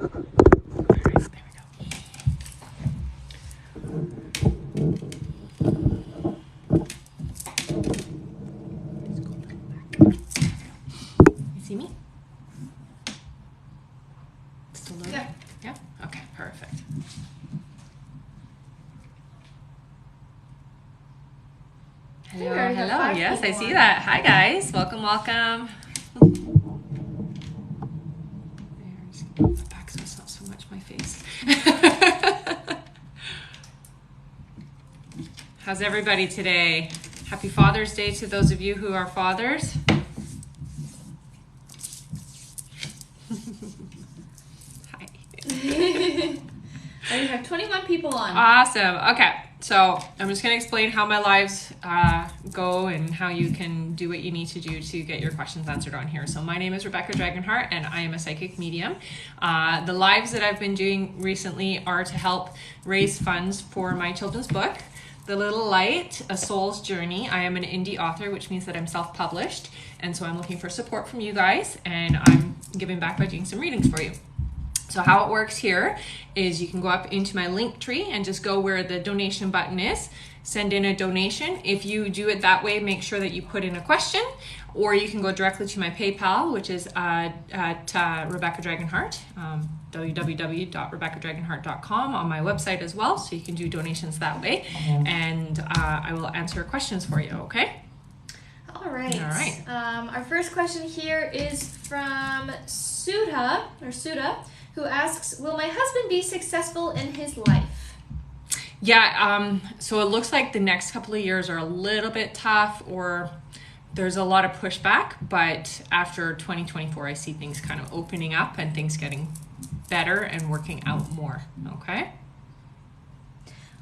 You see me? Still loading? Yeah. Yeah? Okay, perfect. Hello, hello. Yes, I see that. Hi, guys. Welcome, welcome. There's the back so it's not so much my face. How's everybody today? Happy Father's Day to those of you who are fathers. Hi. I have 21 people on. Awesome. Okay. So I'm just going to explain how my lives go and how you can do what you need to do to get your questions answered on here. So my name is Rebecca Dragonheart and I am a psychic medium. The lives that I've been doing recently are to help raise funds for my children's book, The Little Light, A Soul's Journey. I am an indie author, which means that I'm self-published. And so I'm looking for support from you guys and I'm giving back by doing some readings for you. So how it works here is you can go up into my link tree and just go where the donation button is, send in a donation. If you do it that way, make sure that you put in a question, or you can go directly to my PayPal, which is at Rebecca Dragonheart, www.rebeccadragonheart.com on my website as well. So you can do donations that way, and I will answer questions for you, okay? All right. All right. Our first question here is from Suda, who asks, will my husband be successful in his life? Yeah, so it looks like the next couple of years are a little bit tough, or there's a lot of pushback, but after 2024, I see things kind of opening up and things getting better and working out more, okay?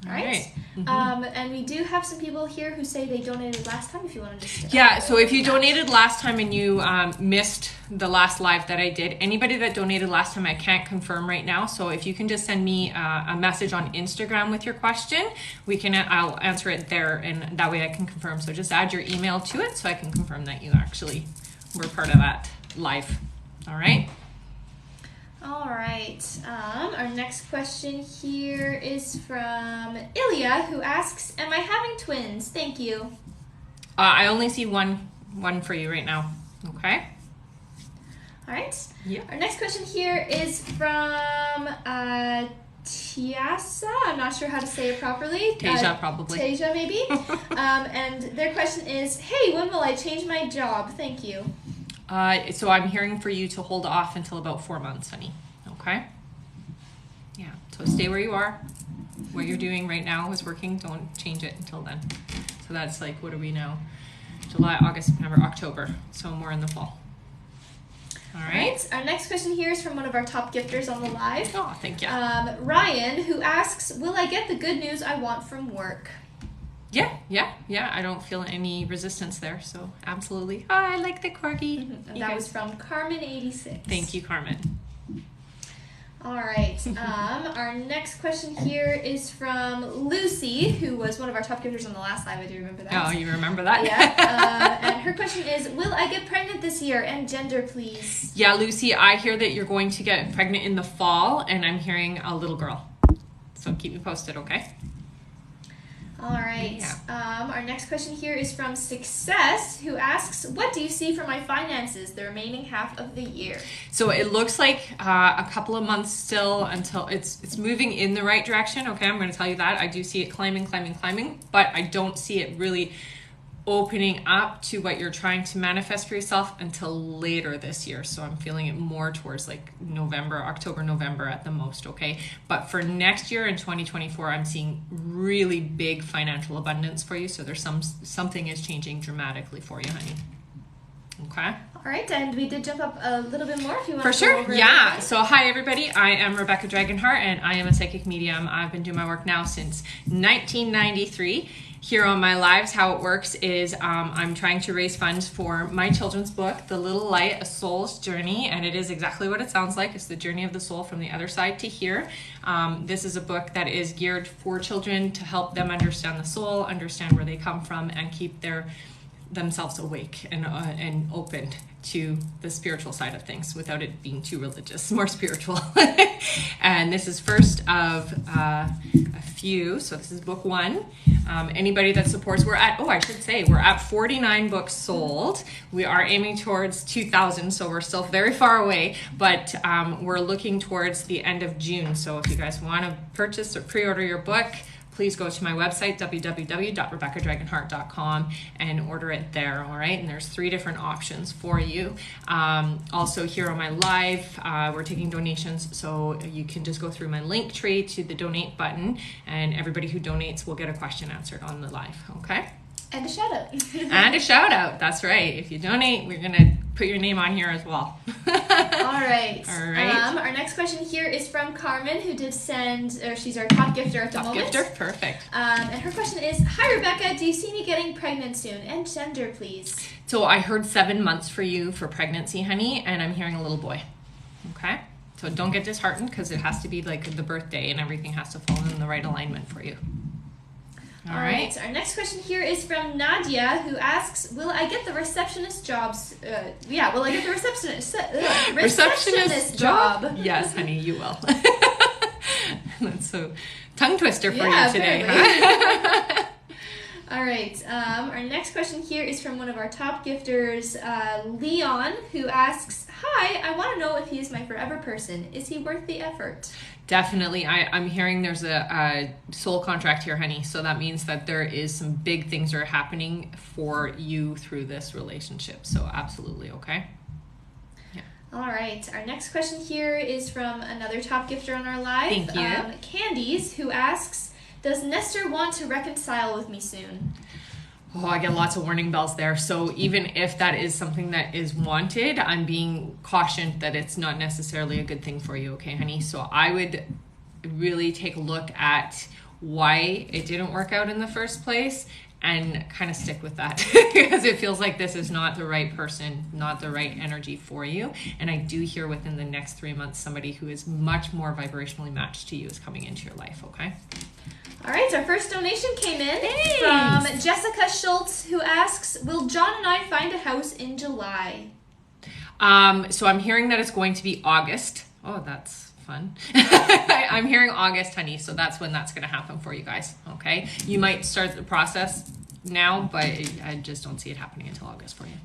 All right. Mm-hmm. And we do have some people here who say they donated last time, if you want to just... Yeah, so if you donated last time and you missed the last live that I did, anybody that donated last time, I can't confirm right now. So if you can just send me a message on Instagram with your question, I'll answer it there, and that way I can confirm. So just add your email to it so I can confirm that you actually were part of that live. All right? All right. Our next question here is from Ilya, who asks, am I having twins? Thank you. I only see one for you right now. Okay. All right. Yeah. Our next question here is from Tiasa. I'm not sure how to say it properly. Tasia, probably. Tasia, maybe. And their question is, hey, when will I change my job? Thank you. So I'm hearing for you to hold off until about 4 months, honey. Okay? Yeah. So stay where you are. What you're doing right now is working. Don't change it until then. So that's like, what are we now? July, August, September, October. So more in the fall. All right. Our next question here is from one of our top gifters on the live. Oh, thank you. Ryan, who asks, will I get the good news I want from work? Yeah. I don't feel any resistance there, so absolutely. Oh, I like the corgi. And that was from Carmen86. Thank you, Carmen. All right. Our next question here is from Lucy, who was one of our top gifters on the last live. I do remember that. Oh, you remember that? Yeah. And her question is, will I get pregnant this year? And gender, please. Yeah, Lucy, I hear that you're going to get pregnant in the fall, and I'm hearing a little girl. So keep me posted, okay? All right. Yeah. Our next question here is from Success, who asks, what do you see for my finances the remaining half of the year? So it looks like a couple of months still until it's moving in the right direction. Okay, I'm going to tell you that. I do see it climbing, but I don't see it really opening up to what you're trying to manifest for yourself until later this year. So I'm feeling it more towards like October, November at the most, okay? But for next year in 2024, I'm seeing really big financial abundance for you. So there's something is changing dramatically for you, honey. Okay? All right, and we did jump up a little bit more if you want for to sure. go over Yeah. everything. So hi everybody, I am Rebecca Dragonheart and I am a psychic medium. I've been doing my work now since 1993. Here on my lives, how it works is I'm trying to raise funds for my children's book, The Little Light, A Soul's Journey, and it is exactly what it sounds like. It's the journey of the soul from the other side to here. This is a book that is geared for children to help them understand the soul, understand where they come from, and keep their themselves awake and open to the spiritual side of things without it being too religious, more spiritual. And this is first of a few. So this is book 1. Anybody that supports, we're at 49 books sold. We are aiming towards 2,000, so we're still very far away, but we're looking towards the end of June. So if you guys want to purchase or pre-order your book, please go to my website, www.rebeccadragonheart.com, and order it there, all right? And there's 3 different options for you. Also here on my live, we're taking donations, so you can just go through my link tree to the donate button, and everybody who donates will get a question answered on the live, okay? And a shout out. And a shout out, that's right. If you donate, we're gonna put your name on here as well. All right. All right. Our next question here is from Carmen, who did send, or she's our top gifter at the moment. Top gifter, perfect. And her question is, hi Rebecca, do you see me getting pregnant soon? And gender, please. So I heard 7 months for you for pregnancy, honey, and I'm hearing a little boy. Okay? So don't get disheartened, because it has to be like the birthday and everything has to fall in the right alignment for you. All right. Our next question here is from Nadia, who asks, will I get the receptionist jobs? Will I get the receptionist job? Yes, honey, you will. That's so tongue twister for you today, apparently. huh? All right. Our next question here is from one of our top gifters, Leon, who asks, hi, I want to know if he is my forever person. Is he worth the effort? Definitely. I'm hearing there's a soul contract here, honey. So that means that there is some big things are happening for you through this relationship. So absolutely, okay? Yeah. All right. Our next question here is from another top gifter on our live. Thank you. Candice, who asks, does Nestor want to reconcile with me soon? Oh, I get lots of warning bells there. So even if that is something that is wanted, I'm being cautioned that it's not necessarily a good thing for you, okay, honey? So I would really take a look at why it didn't work out in the first place and kind of stick with that because it feels like this is not the right person, not the right energy for you. And I do hear within the next 3 months, somebody who is much more vibrationally matched to you is coming into your life, okay? All right, our first donation came in from Jessica Schultz, who asks, will John and I find a house in July? So I'm hearing that it's going to be August. Oh, that's fun. I'm hearing August, honey, so that's when that's going to happen for you guys, okay? You might start the process now, but I just don't see it happening until August for you.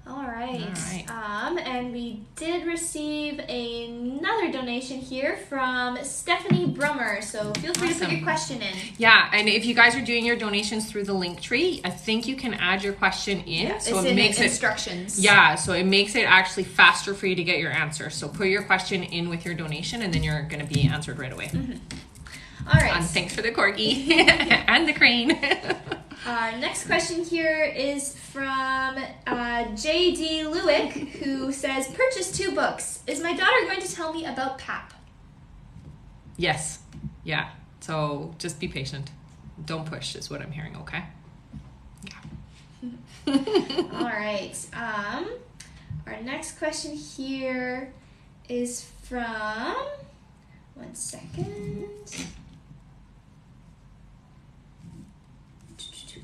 All right. And we did receive another donation here from Stephanie Brummer. So feel free to put your question in. Yeah, and if you guys are doing your donations through the link tree, I think you can add your question in. Yeah, so it's it makes instructions. Yeah, so it makes it actually faster for you to get your answer. So put your question in with your donation, and then you're going to be answered right away. Mm-hmm. All right. And thanks for the corgi and the crane. Our next question here is from J.D. Lewick, who says, purchase 2 books. Is my daughter going to tell me about PAP? Yes. Yeah. So just be patient. Don't push is what I'm hearing, okay? Yeah. All right. Our next question here is from... One second.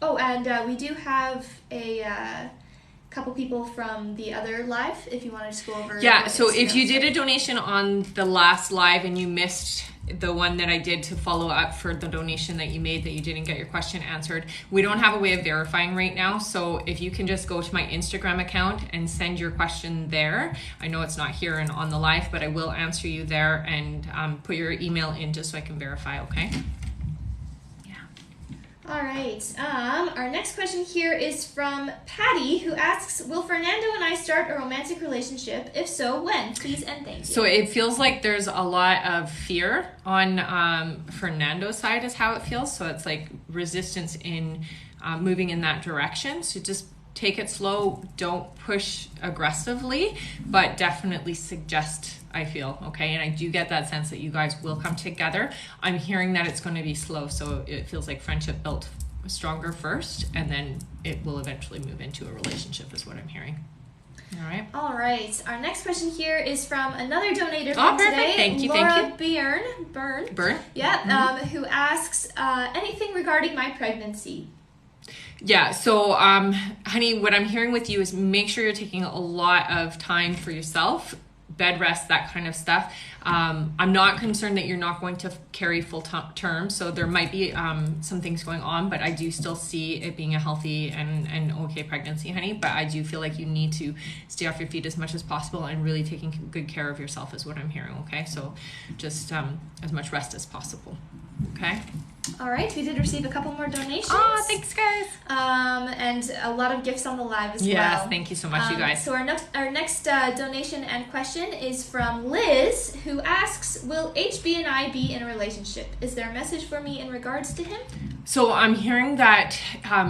Oh, and we do have a couple people from the other live, if you want to just go over. Yeah, so if you did a donation on the last live and you missed the one that I did to follow up for the donation that you made that you didn't get your question answered, we don't have a way of verifying right now. So if you can just go to my Instagram account and send your question there. I know it's not here and on the live, but I will answer you there and put your email in just so I can verify, okay? All right. Our next question here is from Patty, who asks, will Fernando and I start a romantic relationship? If so, when? Please and thank you. So it feels like there's a lot of fear on Fernando's side is how it feels. So it's like resistance in moving in that direction. So just take it slow. Don't push aggressively, but definitely suggest, I feel, okay? And I do get that sense that you guys will come together. I'm hearing that it's going to be slow, so it feels like friendship built stronger first, and then it will eventually move into a relationship is what I'm hearing. All right. All right. Our next question here is from another donator from today. Thank you. Laura Thank you. Byrne. Yeah. Mm-hmm. Who asks anything regarding my pregnancy. Yeah, so honey, what I'm hearing with you is make sure you're taking a lot of time for yourself, bed rest, that kind of stuff. I'm not concerned that you're not going to carry full term, so there might be some things going on, but I do still see it being a healthy and okay pregnancy, honey. But I do feel like you need to stay off your feet as much as possible and really taking good care of yourself is what I'm hearing, okay? So just as much rest as possible, okay? All right, we did receive a couple more donations. Oh, thanks, guys. And a lot of gifts on the live as well. Yes, thank you so much, you guys. So our next donation and question is from Liz, who asks, will HB and I be in a relationship? Is there a message for me in regards to him? So I'm hearing that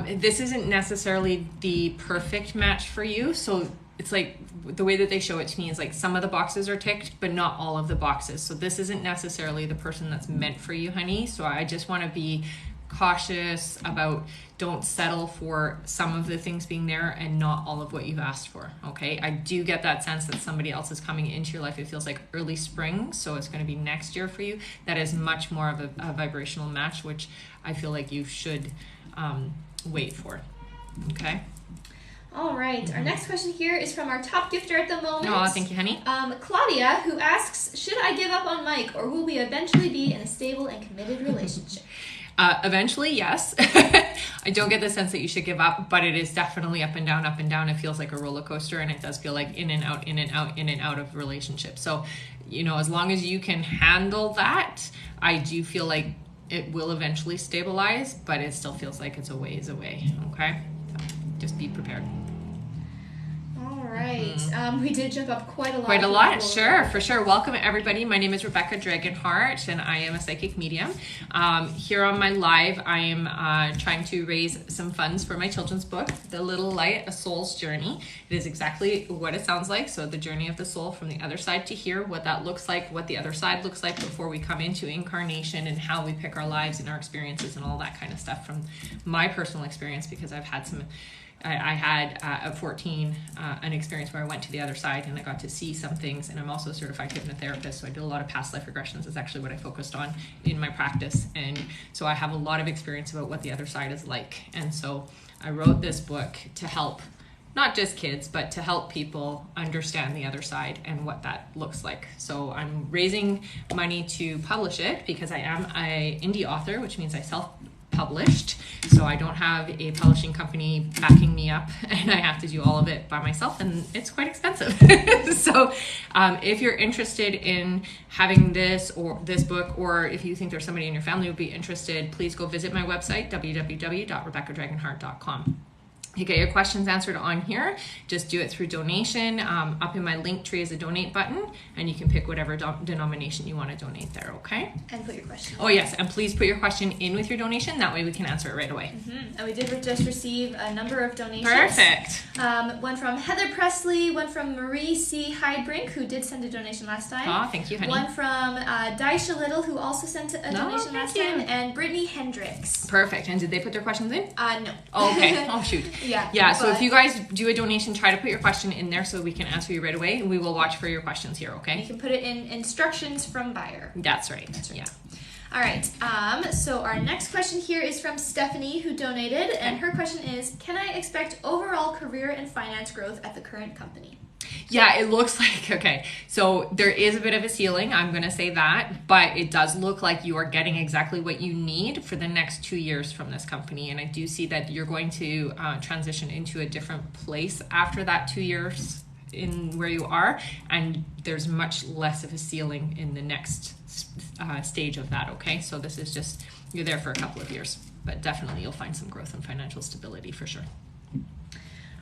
this isn't necessarily the perfect match for you. So it's like the way that they show it to me is like some of the boxes are ticked, but not all of the boxes. So this isn't necessarily the person that's meant for you, honey. So I just want to be cautious about, don't settle for some of the things being there and not all of what you've asked for, okay? I do get that sense that somebody else is coming into your life. It feels like early spring, so it's going to be next year for you. That is much more of a vibrational match, which I feel like you should wait for, okay? All right, our next question here is from our top gifter at the moment. Oh, thank you, honey. Claudia, who asks, should I give up on Mike, or will we eventually be in a stable and committed relationship? Eventually, yes. I don't get the sense that you should give up, but it is definitely up and down, up and down. It feels like a roller coaster, and it does feel like in and out, in and out, in and out of relationships. So, you know, as long as you can handle that, I do feel like it will eventually stabilize, but it still feels like it's a ways away, okay? So just be prepared. All right. We did jump up quite a lot. Quite a lot, sure, for sure. Welcome, everybody. My name is Rebecca Dragonheart, and I am a psychic medium. Here on my live, I am trying to raise some funds for my children's book, The Little Light, A Soul's Journey. It is exactly what it sounds like. So the journey of the soul from the other side to here, what that looks like, what the other side looks like before we come into incarnation, and how we pick our lives and our experiences and all that kind of stuff from my personal experience, because I've had some... I had at 14 an experience where I went to the other side and I got to see some things, and I'm also a certified hypnotherapist, so I did a lot of past life regressions. Is actually what I focused on in my practice, and so I have a lot of experience about what the other side is like. And so I wrote this book to help not just kids, but to help people understand the other side and what that looks like. So I'm raising money to publish it because I am an indie author, which means I self-published, so I don't have a publishing company backing me up, and I have to do all of it by myself, and it's quite expensive. So if you're interested in having this book, or if you think there's somebody in your family who would be interested, please go visit my website, www.rebeccadragonheart.com. You get your questions answered on here. Just do it through donation. Up in my link tree is a donate button, and you can pick whatever denomination you want to donate there, okay? And put your question. Oh, yes, and please put your question in with your donation. That way we can answer it right away. And we did just receive a number of donations. Perfect. One from Heather Presley, one from Marie C. Hydebrink, who did send a donation last time. Oh, thank you, honey. One from Daisha Little, who also sent a donation last time, and Brittany Hendricks. Perfect. And did they put their questions in? No. Oh, okay. Oh, shoot. Yeah, so if you guys do a donation, try to put your question in there so we can answer you right away, and we will watch for your questions here, okay? You can put it in instructions from buyer. That's right. Yeah. All right. So our next question here is from Stephanie, who donated, and her question is, can I expect overall career and finance growth at the current company? Yeah, it looks like, okay, so there is a bit of a ceiling, I'm going to say that, but it does look like you are getting exactly what you need for the next 2 years from this company. And I do see that you're going to transition into a different place after that 2 years in where you are, and there's much less of a ceiling in the next stage of that, okay? So this is just, you're there for a couple of years, but definitely you'll find some growth and financial stability for sure.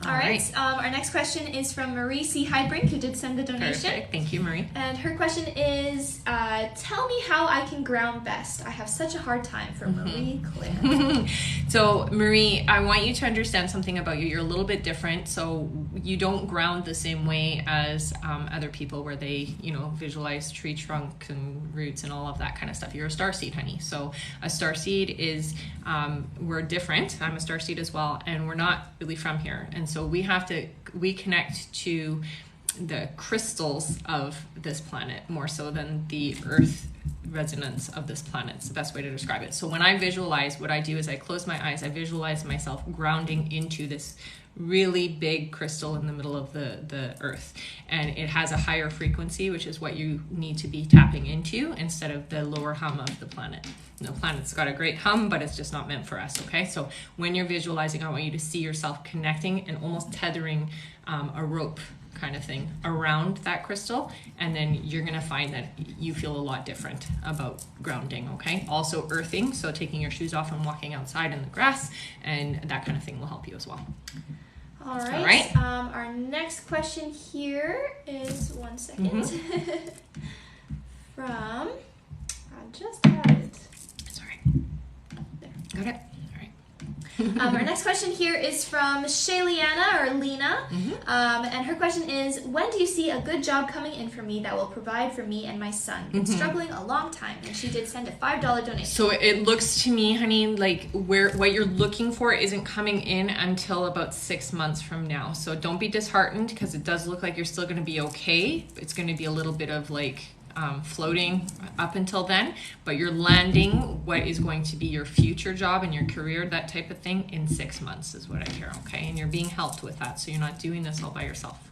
All right. Our next question is from Marie C. Hydebrink, who did send the donation. Perfect. Thank you, Marie. And her question is, tell me how I can ground best. I have such a hard time, for Marie Claire. So, Marie, I want you to understand something about you. You're a little bit different. So you don't ground the same way as other people, where they, visualize tree trunk and roots and all of that kind of stuff. You're a starseed, honey. So a starseed is, we're different. I'm a starseed as well, and we're not really from here. And so we connect to the crystals of this planet more so than the earth resonance of this planet. It's the best way to describe it. So when I visualize, what I do is I close my eyes, I visualize myself grounding into this really big crystal in the middle of the earth, and it has a higher frequency, which is what you need to be tapping into instead of the lower hum of the planet. The planet's got a great hum, but it's just not meant for us. Okay, so when you're visualizing, I want you to see yourself connecting and almost tethering a rope kind of thing around that crystal, and then you're going to find that you feel a lot different about grounding. Okay, also earthing, so taking your shoes off and walking outside in the grass and that kind of thing will help you as well. All right. Our next question here is, one second. From, I just had it. Sorry. There. Got it. Our next question here is from Shayliana or Lena, and her question is, when do you see a good job coming in for me that will provide for me and my son? Been struggling a long time, and she did send a $5 donation. So it looks to me, honey, like what you're looking for isn't coming in until about 6 months from now. So don't be disheartened, because it does look like you're still going to be okay. It's going to be a little bit of like floating up until then, but you're landing what is going to be your future job and your career, that type of thing, in 6 months is what I hear. Okay, and you're being helped with that, so you're not doing this all by yourself.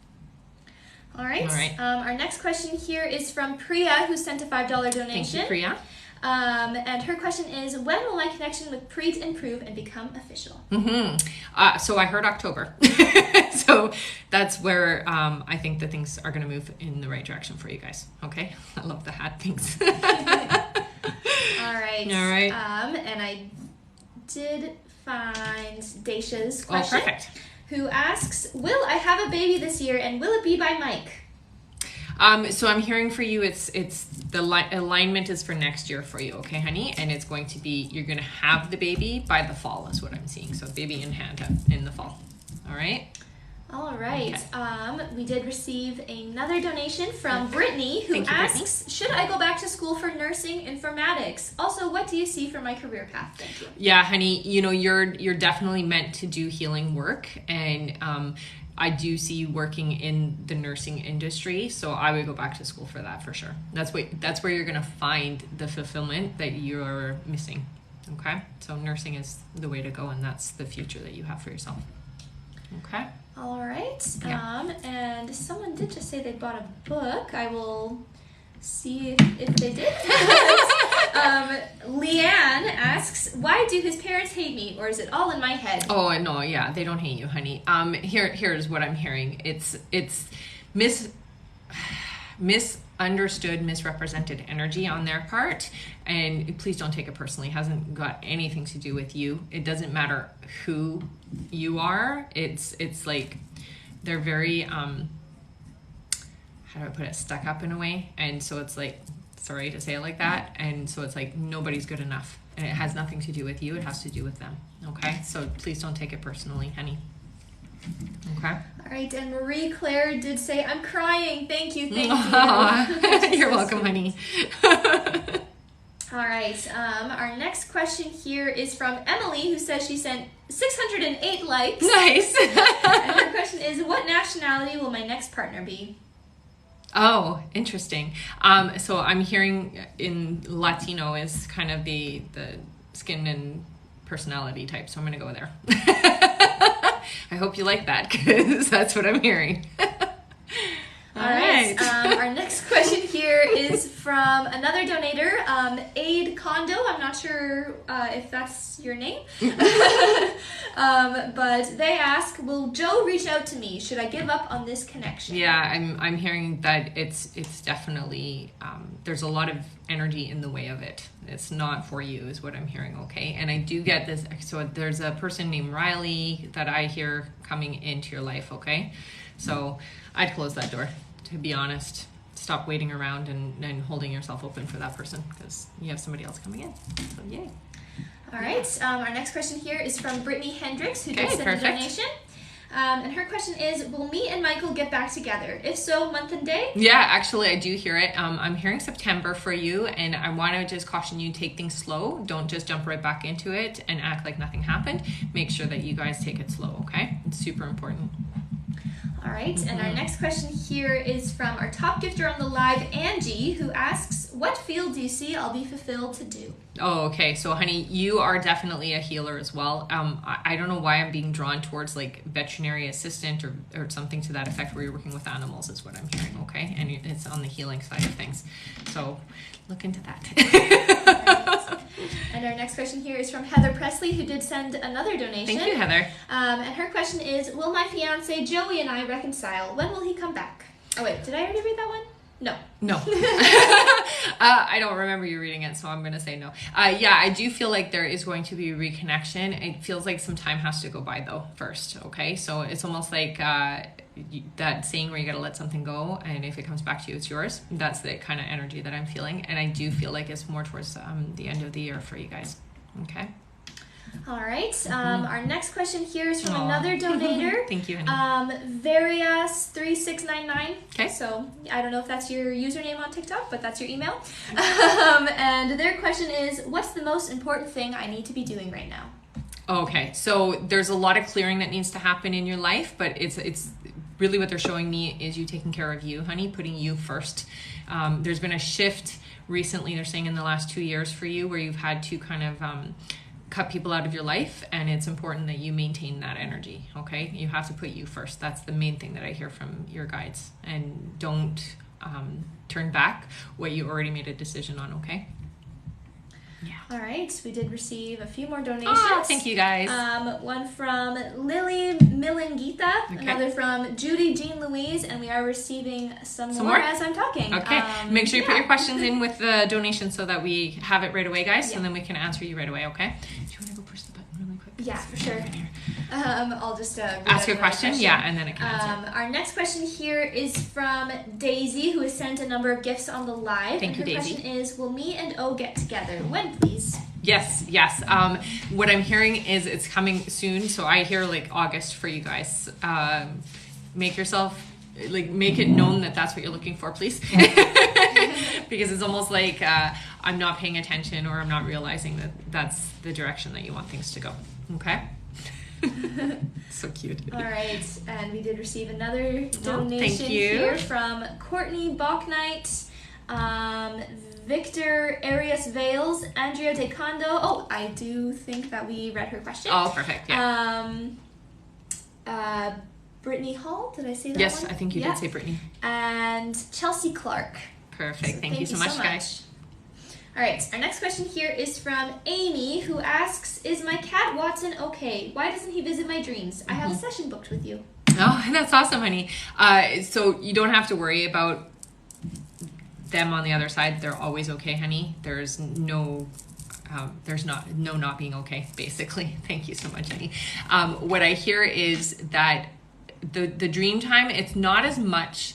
All right. Our next question here is from Priya, who sent a $5 donation. Thank you, Priya. And her question is, when will my connection with Preet improve and become official? So I heard October. So that's where I think that things are going to move in the right direction for you guys. Okay? I love the hat. Thanks. All right. And I did find Daisha's question. Oh, perfect. Who asks, will I have a baby this year, and will it be by Mike? So I'm hearing for you, it's the alignment is for next year for you, okay, honey? And it's going to be, you're going to have the baby by the fall is what I'm seeing. So baby in hand in the fall. All right? All right. Okay. We did receive another donation from Okay. Brittany, who Thank you, asks, Brittany. should I go back to school for nursing informatics? Also, what do you see for my career path? Thank you. Yeah, honey, you know, you're definitely meant to do healing work, and I do see you working in the nursing industry, so I would go back to school for that for sure. That's where you're going to find the fulfillment that you're missing. Okay? So nursing is the way to go, and that's the future that you have for yourself. Okay? All right. Yeah. And someone did just say they bought a book. I will see if they did. Leanne asks, why do his parents hate me, or is it all in my head? Oh, no, yeah, they don't hate you, honey. Here's what I'm hearing. It's misunderstood, misrepresented energy on their part, and please don't take it personally. It hasn't got anything to do with you. It doesn't matter who you are. It's like they're very how do I put it, stuck up in a way, and so it's like, sorry to say it like that, and so it's like nobody's good enough, and it has nothing to do with you. It has to do with them. Okay, so please don't take it personally, honey. Okay. All right, and Marie Claire did say, I'm crying. Thank you. You're welcome, honey. All right, our next question here is from Emily, who says she sent 608 likes. Nice. And her question is, what nationality will my next partner be? Oh, interesting. So I'm hearing in Latino is kind of the skin and personality type, so I'm going to go there. I hope you like that, because that's what I'm hearing. All right. Our next question here is from another donator, Aid Condo. I'm not sure if that's your name. But they ask, will Joe reach out to me? Should I give up on this connection? Yeah, I'm hearing that it's definitely, there's a lot of energy in the way of it. It's not for you is what I'm hearing, okay? And I do get this, so there's a person named Riley that I hear coming into your life, okay? So I'd close that door, to be honest. Stop waiting around and holding yourself open for that person, because you have somebody else coming in. So yay. All right. Our next question here is from Brittany Hendricks, who did send perfect. a donation. And her question is, will me and Michael get back together? If so, month and day? Yeah, actually, I do hear it. I'm hearing September for you, and I want to just caution you, take things slow. Don't just jump right back into it and act like nothing happened. Make sure that you guys take it slow, okay? It's super important. All right, and our next question here is from our top gifter on the live, Angie, who asks, what field do you see I'll be fulfilled to do? Oh, okay. So, honey, you are definitely a healer as well. I don't know why I'm being drawn towards like veterinary assistant or something to that effect where you're working with animals is what I'm hearing, okay? And it's on the healing side of things. So look into that. And our next question here is from Heather Presley, who did send another donation. Thank you, Heather. And her question is, will my fiance Joey and I reconcile? When will he come back? Oh wait, did I already read that one? No. I don't remember you reading it, so I'm going to say no. Yeah, I do feel like there is going to be a reconnection. It feels like some time has to go by, though, first, okay? So it's almost like that saying where you got to let something go, and if it comes back to you, it's yours. That's the kind of energy that I'm feeling, and I do feel like it's more towards the end of the year for you guys, okay? All right. Our next question here is from another donator. Thank you, honey. Varias3699. Okay. So I don't know if that's your username on TikTok, but that's your email. And their question is, what's the most important thing I need to be doing right now? Okay. So there's a lot of clearing that needs to happen in your life, but it's really what they're showing me is you taking care of you, honey, putting you first. There's been a shift recently, they're saying in the last 2 years for you, where you've had to kind of cut people out of your life, and it's important that you maintain that energy, okay? You have to put you first. That's the main thing that I hear from your guides, and don't turn back what you already made a decision on, okay? Yeah. All right, we did receive a few more donations. Oh, thank you guys. One from Lily Milingita, Okay. Another from Judy Jean Louise, and we are receiving some more as I'm talking. Okay, make sure you put your questions in with the donation so that we have it right away, guys, and then we can answer you right away, okay? Do you want to go push the button really quick? Yeah, for sure. I'll just ask your question, yeah, and then it can answer. Our next question here is from Daisy, who has sent a number of gifts on the live. Thank you, Daisy. Her question is, will me and O get together? When, please? Yes. What I'm hearing is it's coming soon, so I hear like August for you guys. Make it known that that's what you're looking for, please. Because it's almost like I'm not paying attention, or I'm not realizing that that's the direction that you want things to go. Okay? So cute. All right, and we did receive another donation thank you. here from Courtney Bachknight, Victor Arias Vales, Andrea De Condo. Oh, I do think that we read her question. Oh, perfect. Yeah. Brittany Hall, did I say that yes, one? I think you did say Brittany. And Chelsea Clark. Perfect. Thank you so much, guys. All right, our next question here is from Amy, who asks, is my cat Watson okay? Why doesn't he visit my dreams? I have a session booked with you. Oh, that's awesome, honey. So you don't have to worry about them on the other side. They're always okay, honey. There's not being okay, basically. Thank you so much, honey. What I hear is that the dream time, it's not as much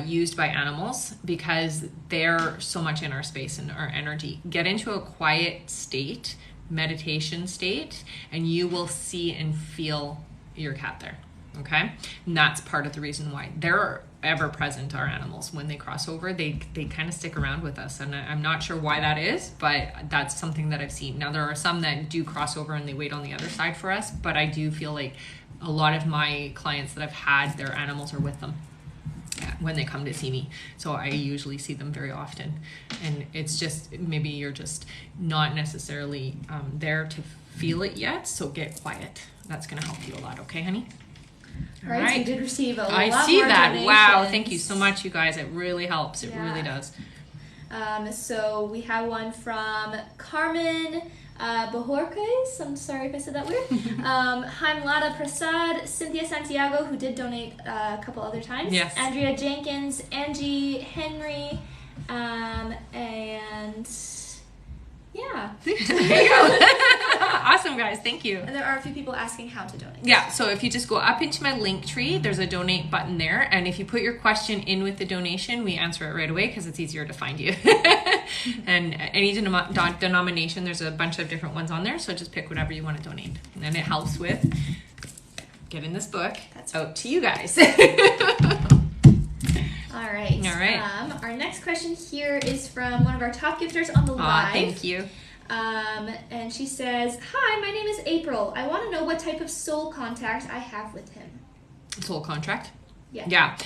used by animals because they're so much in our space and our energy. Get into a quiet state, meditation state, and you will see and feel your cat there. Okay, and that's part of the reason why they're ever present. Our animals, when they cross over, they kind of stick around with us, and I'm not sure why that is, but that's something that I've seen. Now there are some that do cross over and they wait on the other side for us, but I do feel like a lot of my clients that I've had, their animals are with them when they come to see me, so I usually see them very often. And it's just, maybe you're just not necessarily there to feel it yet, so get quiet. That's going to help you a lot, okay, honey? All right, so we did receive a lot more I see that. donations. Wow, thank you so much, you guys. It really helps. It really does. So we have one from Carmen Bajorquez. I'm sorry if I said that weird. Haimlada Prasad, Cynthia Santiago, who did donate a couple other times. Yes. Andrea Jenkins, Angie Henry, and yeah. There you go. Awesome, guys. Thank you. And there are a few people asking how to donate. Yeah, so if you just go up into my link tree, there's a donate button there. And if you put your question in with the donation, we answer it right away because it's easier to find you. And any denomination, there's a bunch of different ones on there. So just pick whatever you want to donate. And then it helps with getting this book out to you guys. All right. Our next question here is from one of our top gifters on the live. Thank you. And she says, hi, my name is April. I want to know what type of soul contact I have with him. Soul contract? Yeah.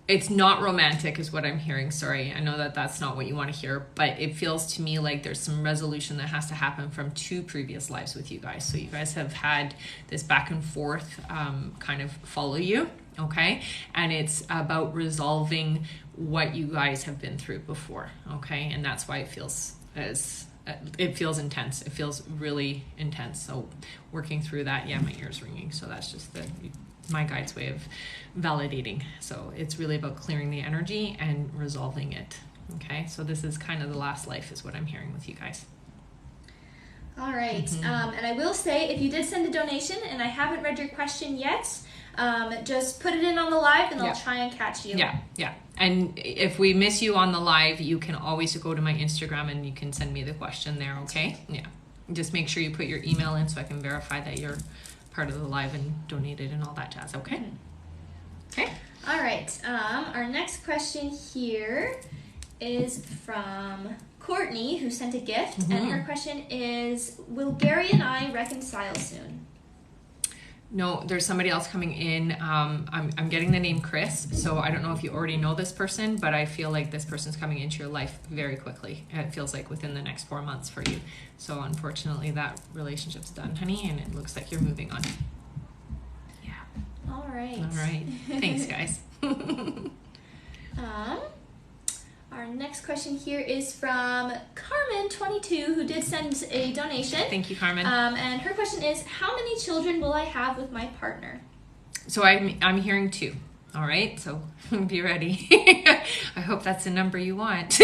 It's not romantic is what I'm hearing. Sorry. I know that that's not what you want to hear, but it feels to me like there's some resolution that has to happen from 2 previous lives with you guys. So you guys have had this back and forth kind of follow you. Okay. And it's about resolving what you guys have been through before. Okay. And that's why it feels intense. It feels really intense. So working through that, yeah, my ear's ringing. So that's just my guide's way of validating. So it's really about clearing the energy and resolving it. Okay. So this is kind of the last life is what I'm hearing with you guys. All right. And I will say, if you did send a donation and I haven't read your question yet, just put it in on the live and I'll try and catch you. Yeah. And if we miss you on the live, you can always go to my Instagram and you can send me the question there, okay? Yeah. Just make sure you put your email in so I can verify that you're part of the live and donated and all that jazz, okay? Okay. All right. Our next question here is from Courtney, who sent a gift, and her question is, will Gary and I reconcile soon? No, there's somebody else coming in. I'm getting the name Chris, so I don't know if you already know this person, but I feel like this person's coming into your life very quickly. It feels like within the next 4 months for you. So unfortunately, that relationship's done, honey, and it looks like you're moving on. Yeah. All right. All right. Thanks, guys. Our next question here is from Carmen22, who did send a donation. Thank you, Carmen. And her question is, how many children will I have with my partner? So I'm hearing 2. All right. So be ready. I hope that's the number you want.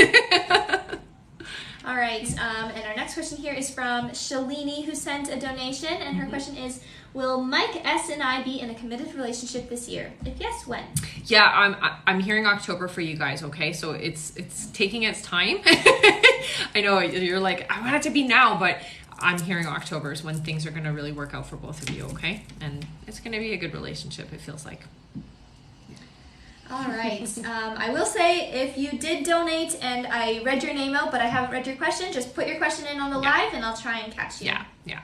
All right. And our next question here is from Shalini, who sent a donation. And her question is, will Mike S. and I be in a committed relationship this year? If yes, when? Yeah, I'm hearing October for you guys, okay? So it's taking its time. I know you're like, I want it to be now, but I'm hearing October is when things are going to really work out for both of you, okay? And it's going to be a good relationship, it feels like. All right. I will say, if you did donate and I read your name out, but I haven't read your question, just put your question in on the live and I'll try and catch you. Yeah.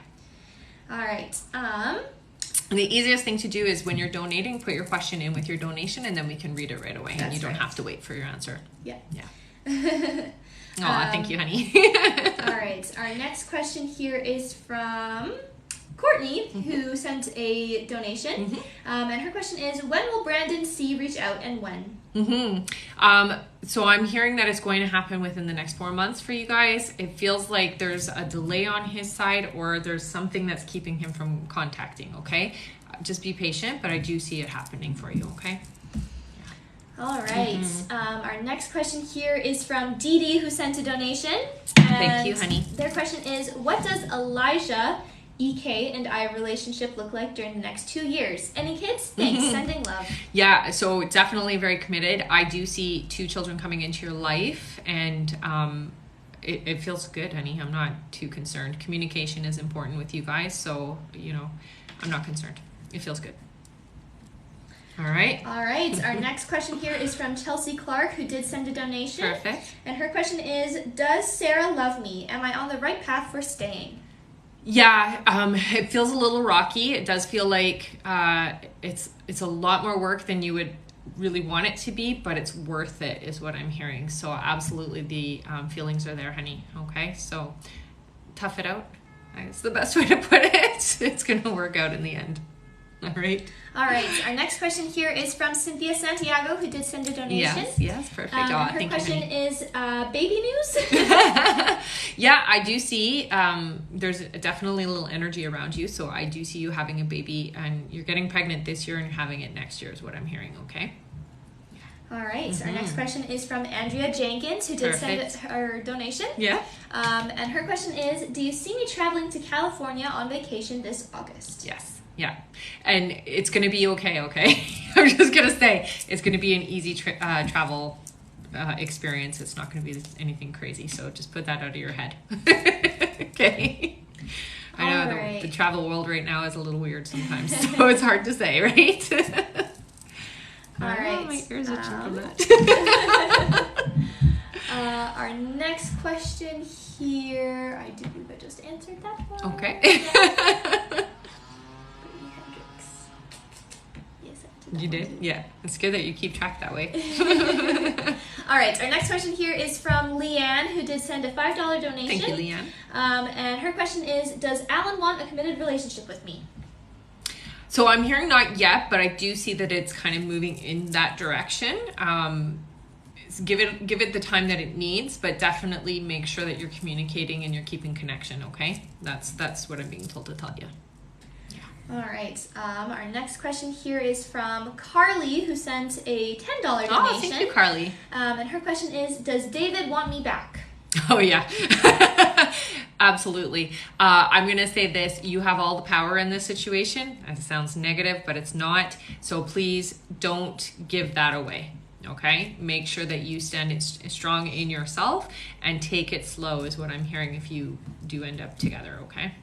All right. And the easiest thing to do is when you're donating, put your question in with your donation and then we can read it right away. And you don't have to wait for your answer. Yeah. Thank you, honey. All right. Our next question here is from Courtney, who sent a donation. And her question is, when will Brandon C. reach out and when? So I'm hearing that it's going to happen within the next 4 months for you guys. It feels like there's a delay on his side or there's something that's keeping him from contacting, okay? Just be patient, but I do see it happening for you, okay? All right. Our next question here is from Dee Dee, who sent a donation. Thank you, honey. Their question is, what does Elijah, EK, and I relationship look like during the next 2 years? Any kids? Thanks. Sending love. Yeah, so definitely very committed. I do see 2 children coming into your life, and it feels good, honey. I'm not too concerned. Communication is important with you guys, so, I'm not concerned. It feels good. All right. Our next question here is from Chelsea Clark, who did send a donation. Perfect. And her question is, does Sarah love me? Am I on the right path for staying? Yeah, it feels a little rocky. It does feel like it's a lot more work than you would really want it to be, but it's worth it is what I'm hearing. So absolutely the feelings are there, honey. Okay, so tough it out. It's the best way to put it. It's going to work out in the end. All right. Our next question here is from Cynthia Santiago, who did send a donation. Yes, perfect. Her question is, baby news? Yeah, I do see there's definitely a little energy around you. So I do see you having a baby and you're getting pregnant this year and having it next year is what I'm hearing, okay? All right. Our next question is from Andrea Jenkins, who did send her donation. Yeah. And her question is, do you see me traveling to California on vacation this August? Yes. Yeah, and it's going to be okay? I'm just going to say it's going to be an easy travel experience. It's not going to be anything crazy, so just put that out of your head. Okay? I know the travel world right now is a little weird sometimes, so it's hard to say, right? All right. My ears itching from that. Our next question here, I do believe I just answered that one. Okay. that. You did? Yeah. It's good that you keep track that way. All right. Our next question here is from Leanne, who did send a $5 donation. Thank you, Leanne. And her question is, does Alan want a committed relationship with me? So I'm hearing not yet, but I do see that it's kind of moving in that direction. Give it the time that it needs, but definitely make sure that you're communicating and you're keeping connection, okay? That's what I'm being told to tell you. All right. Our next question here is from Carly, who sent a $10 donation. Oh, thank you, Carly. And her question is, does David want me back? Oh, yeah. Absolutely. I'm going to say this. You have all the power in this situation. It sounds negative, but it's not. So please don't give that away. Okay? Make sure that you stand strong in yourself and take it slow is what I'm hearing if you do end up together. Okay?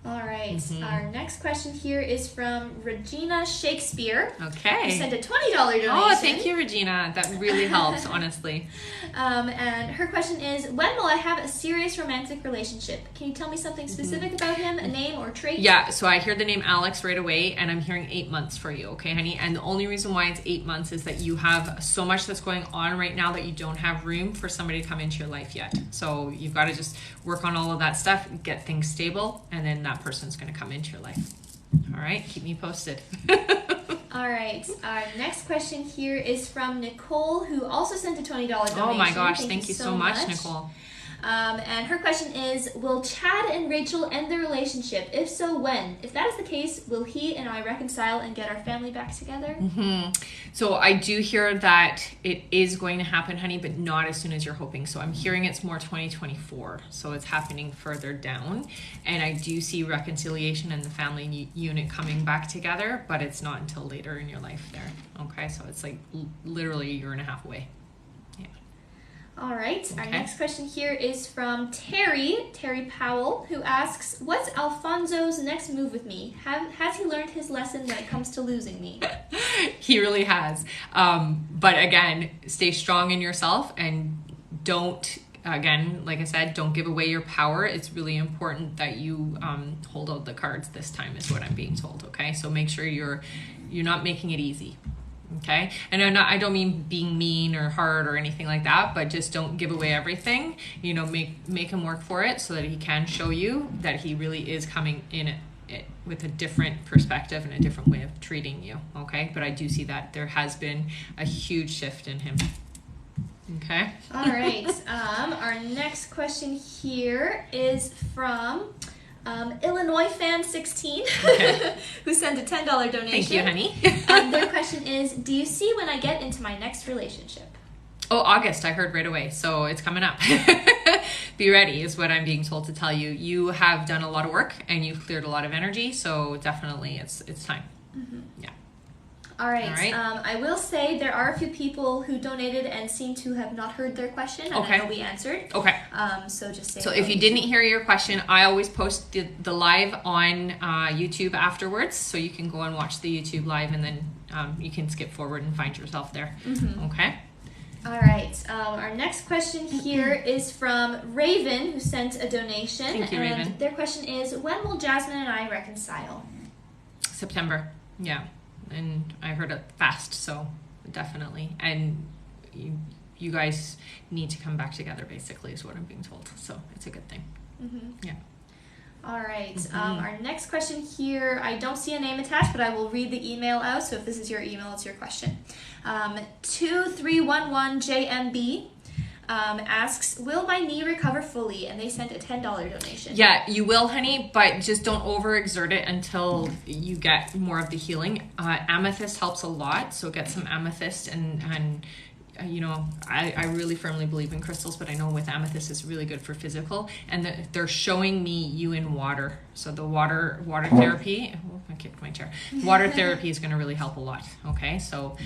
All right. Our next question here is from Regina Shakespeare. Okay. Who sent a $20 donation. Oh, thank you, Regina. That really helps, honestly. And her question is, when will I have a serious romantic relationship? Can you tell me something specific about him, a name or trait? Yeah, so I hear the name Alex right away, and I'm hearing 8 months for you, okay, honey? And the only reason why it's 8 months is that you have so much that's going on right now that you don't have room for somebody to come into your life yet. So you've got to just work on all of that stuff, get things stable, and then that person's going to come into your life. All right, keep me posted. All right, our next question here is from Nicole, who also sent a $20 donation. Oh my gosh, thank you so much, Nicole. And her question is, will Chad and Rachel end their relationship? If so, when? If that is the case, will he and I reconcile and get our family back together? So I do hear that it is going to happen, honey, but not as soon as you're hoping. So I'm hearing it's more 2024. So it's happening further down. And I do see reconciliation and the family unit coming back together, but it's not until later in your life there. Okay, so it's like literally a year and a half away. All right, Okay. Our next question here is from Terry Powell, who asks, what's Alfonso's next move with me? Has he learned his lesson when it comes to losing me? He really has. But again, stay strong in yourself and don't, again, like I said, don't give away your power. It's really important that you hold out the cards this time is what I'm being told, okay? So make sure you're not making it easy. Okay, and I don't mean being mean or hard or anything like that, but just don't give away everything. You know, make him work for it so that he can show you that he really is coming in it with a different perspective and a different way of treating you. Okay, but I do see that there has been a huge shift in him. Okay. All right. Our next question here is from Illinois fan 16, okay. Who sent a $10 donation. Thank you, honey. Their question is, do you see when I get into my next relationship? Oh, August, I heard right away. So it's coming up. Be ready is what I'm being told to tell you. You have done a lot of work and you've cleared a lot of energy. So definitely it's time. Yeah. All right. I will say there are a few people who donated and seem to have not heard their question, and I know we answered. Okay. So just say. So if you didn't hear your question, I always post the live on YouTube afterwards, so you can go and watch the YouTube live, and then you can skip forward and find yourself there. Okay. All right. Our next question here is from Raven, who sent a donation. Thank you, Raven. Their question is, when will Jasmine and I reconcile? September. Yeah. And I heard it fast, so definitely. And you guys need to come back together, basically, is what I'm being told. So it's a good thing. Yeah. All right. Our next question here, I don't see a name attached, but I will read the email out. So if this is your email, it's your question. 2311JMB asks, will my knee recover fully? And they sent a $10 donation. Yeah, you will, honey, but just don't overexert it until you get more of the healing. Amethyst helps a lot, so get some amethyst and you know, I really firmly believe in crystals, but I know with amethyst it's really good for physical, and they're showing me you in water. So the water therapy, I kicked my chair. Water therapy is going to really help a lot. Okay, so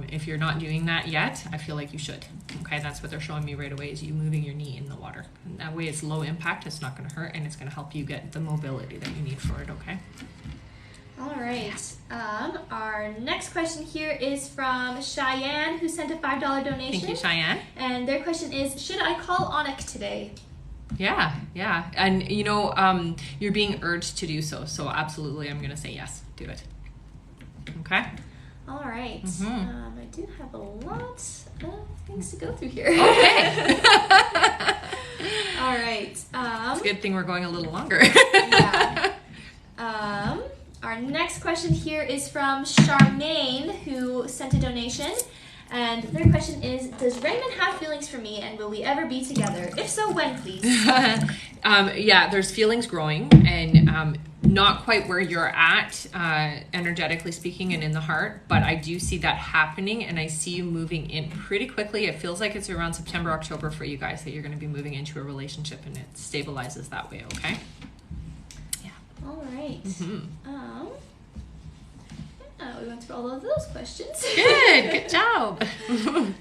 if you're not doing that yet, I feel like you should. Okay, that's what they're showing me right away is you moving your knee in the water. And that way it's low impact, it's not going to hurt, and it's going to help you get the mobility that you need for it. Okay. All right. Our next question here is from Cheyenne, who sent a $5 donation. Thank you, Cheyenne. And their question is, should I call Onik today? Yeah. And, you know, you're being urged to do so. So absolutely, I'm going to say yes. Do it. Okay. All right. I do have a lot of things to go through here. Okay. All right. It's a good thing we're going a little longer. Yeah. Our next question here is from Charmaine, who sent a donation. And their question is, does Raymond have feelings for me, and will we ever be together? If so, when, please? Yeah, there's feelings growing, and not quite where you're at, energetically speaking and in the heart, but I do see that happening, and I see you moving in pretty quickly. It feels like it's around September, October for you guys that you're going to be moving into a relationship, and it stabilizes that way, okay? Yeah. All right. We went through all of those questions. Good job.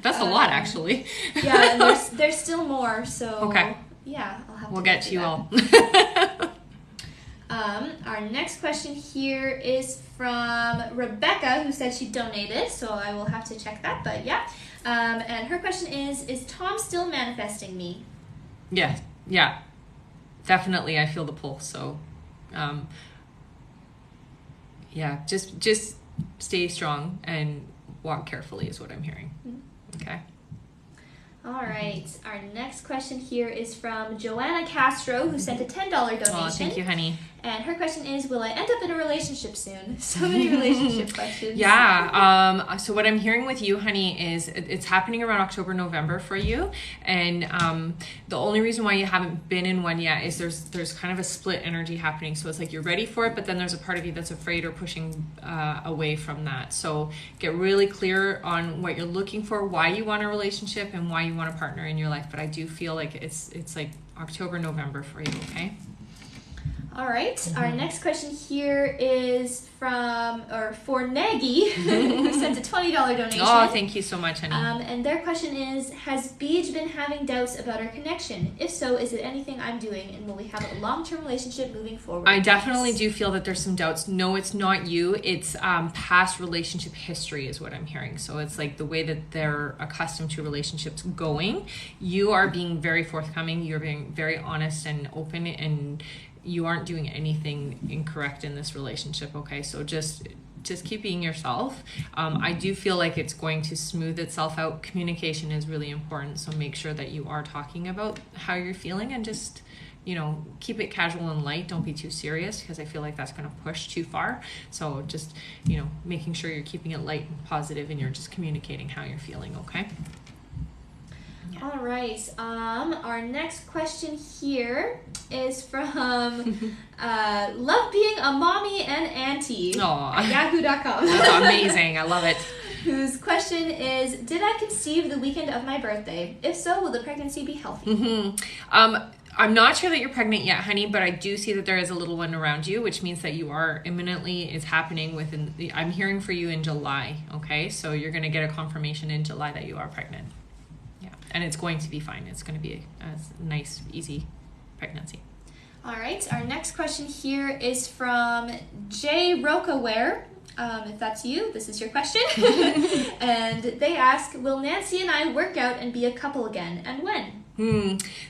That's a lot, actually. Yeah, and there's still more, so okay. Yeah, I'll have we'll to get to you all. Our next question here is from Rebecca, who said she donated, so I will have to check that, but yeah. And her question is Tom still manifesting me? Yeah. Definitely, I feel the pull, so yeah, just stay strong and walk carefully is what I'm hearing. Okay. All right. Our next question here is from Joanna Castro, who sent a $10 donation. Oh, thank you, honey. And her question is, will I end up in a relationship soon? So many relationship questions. Yeah. So what I'm hearing with you, honey, is it's happening around October, November for you. And the only reason why you haven't been in one yet is there's kind of a split energy happening. So it's like you're ready for it, but then there's a part of you that's afraid or pushing away from that. So get really clear on what you're looking for, why you want a relationship, and why you want a partner in your life. But I do feel like it's like October, November for you, okay? All right. Our next question here is for Nagy, who sent a $20 donation. Oh, thank you so much, honey. And their question is, has Beej been having doubts about our connection? If so, is it anything I'm doing, and will we have a long-term relationship moving forward? I definitely do feel that there's some doubts. No, it's not you. It's past relationship history is what I'm hearing. So it's like the way that they're accustomed to relationships going. You are being very forthcoming. You're being very honest and open, and you aren't doing anything incorrect in this relationship, okay? So just keep being yourself. I do feel like it's going to smooth itself out. Communication is really important, so make sure that you are talking about how you're feeling, and just, keep it casual and light. Don't be too serious, because I feel like that's going to push too far. So just, making sure you're keeping it light and positive, and you're just communicating how you're feeling, okay? All right. Our next question here is from Love Being a Mommy and Auntie at yahoo.com. That's amazing. I love it. Whose question is, did I conceive the weekend of my birthday? If so, will the pregnancy be healthy? I'm not sure that you're pregnant yet, honey, but I do see that there is a little one around you, which means that you are imminently, it's happening I'm hearing for you in July, okay? So you're going to get a confirmation in July that you are pregnant. And it's going to be fine. It's going to be a nice, easy pregnancy. All right. Our next question here is from Jay Rokaware. If that's you, this is your question. And they ask, will Nancy and I work out and be a couple again? And when?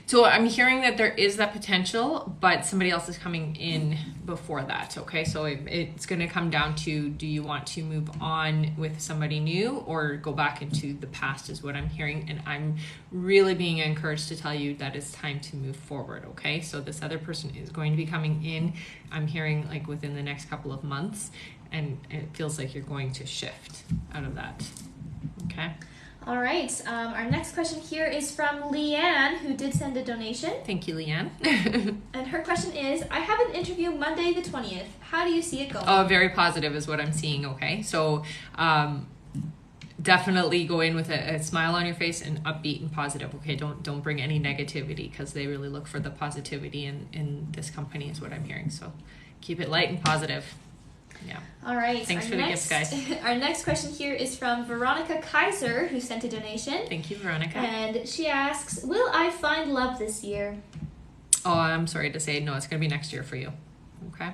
So I'm hearing that there is that potential, but somebody else is coming in before that, okay? So it's going to come down to, do you want to move on with somebody new or go back into the past is what I'm hearing. And I'm really being encouraged to tell you that it's time to move forward, okay? So this other person is going to be coming in, I'm hearing like within the next couple of months, and it feels like you're going to shift out of that, okay? All right. Our next question here is from Leanne, who did send a donation. Thank you, Leanne. And her question is, I have an interview Monday the 20th. How do you see it going? Oh, very positive is what I'm seeing, okay? So definitely go in with a smile on your face and upbeat and positive, okay? Don't bring any negativity, because they really look for the positivity in this company is what I'm hearing. So keep it light and positive. Yeah. All right. Thanks for the gifts, guys. Our next question here is from Veronica Kaiser, who sent a donation. Thank you, Veronica. And she asks, will I find love this year? Oh, I'm sorry to say, no, it's going to be next year for you. Okay.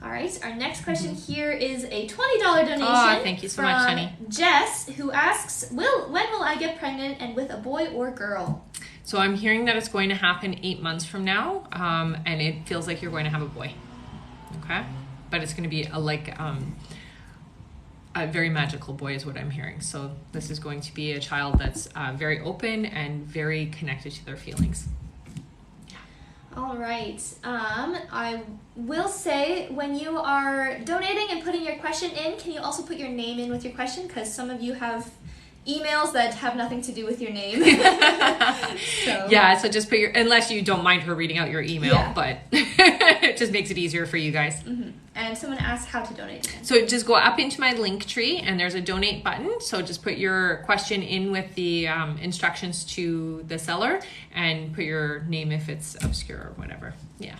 All right. Our next question here is a $20 donation. Oh, thank you so much, honey. Jess, who asks, when will I get pregnant, and with a boy or girl? So I'm hearing that it's going to happen 8 months from now, and it feels like you're going to have a boy. Okay. But it's going to be a very magical boy is what I'm hearing. So this is going to be a child that's very open and very connected to their feelings. All right. I will say, when you are donating and putting your question in, can you also put your name in with your question? Because some of you have emails that have nothing to do with your name. Yeah, so just put your, unless you don't mind her reading out your email, but it just makes it easier for you guys. And someone asked how to donate again. So just go up into my link tree and there's a donate button. So just put your question in with the instructions to the seller and put your name if it's obscure or whatever. Yeah.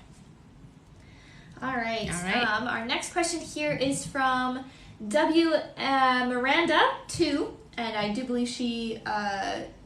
All right. Our next question here is from Miranda 2. And I do believe she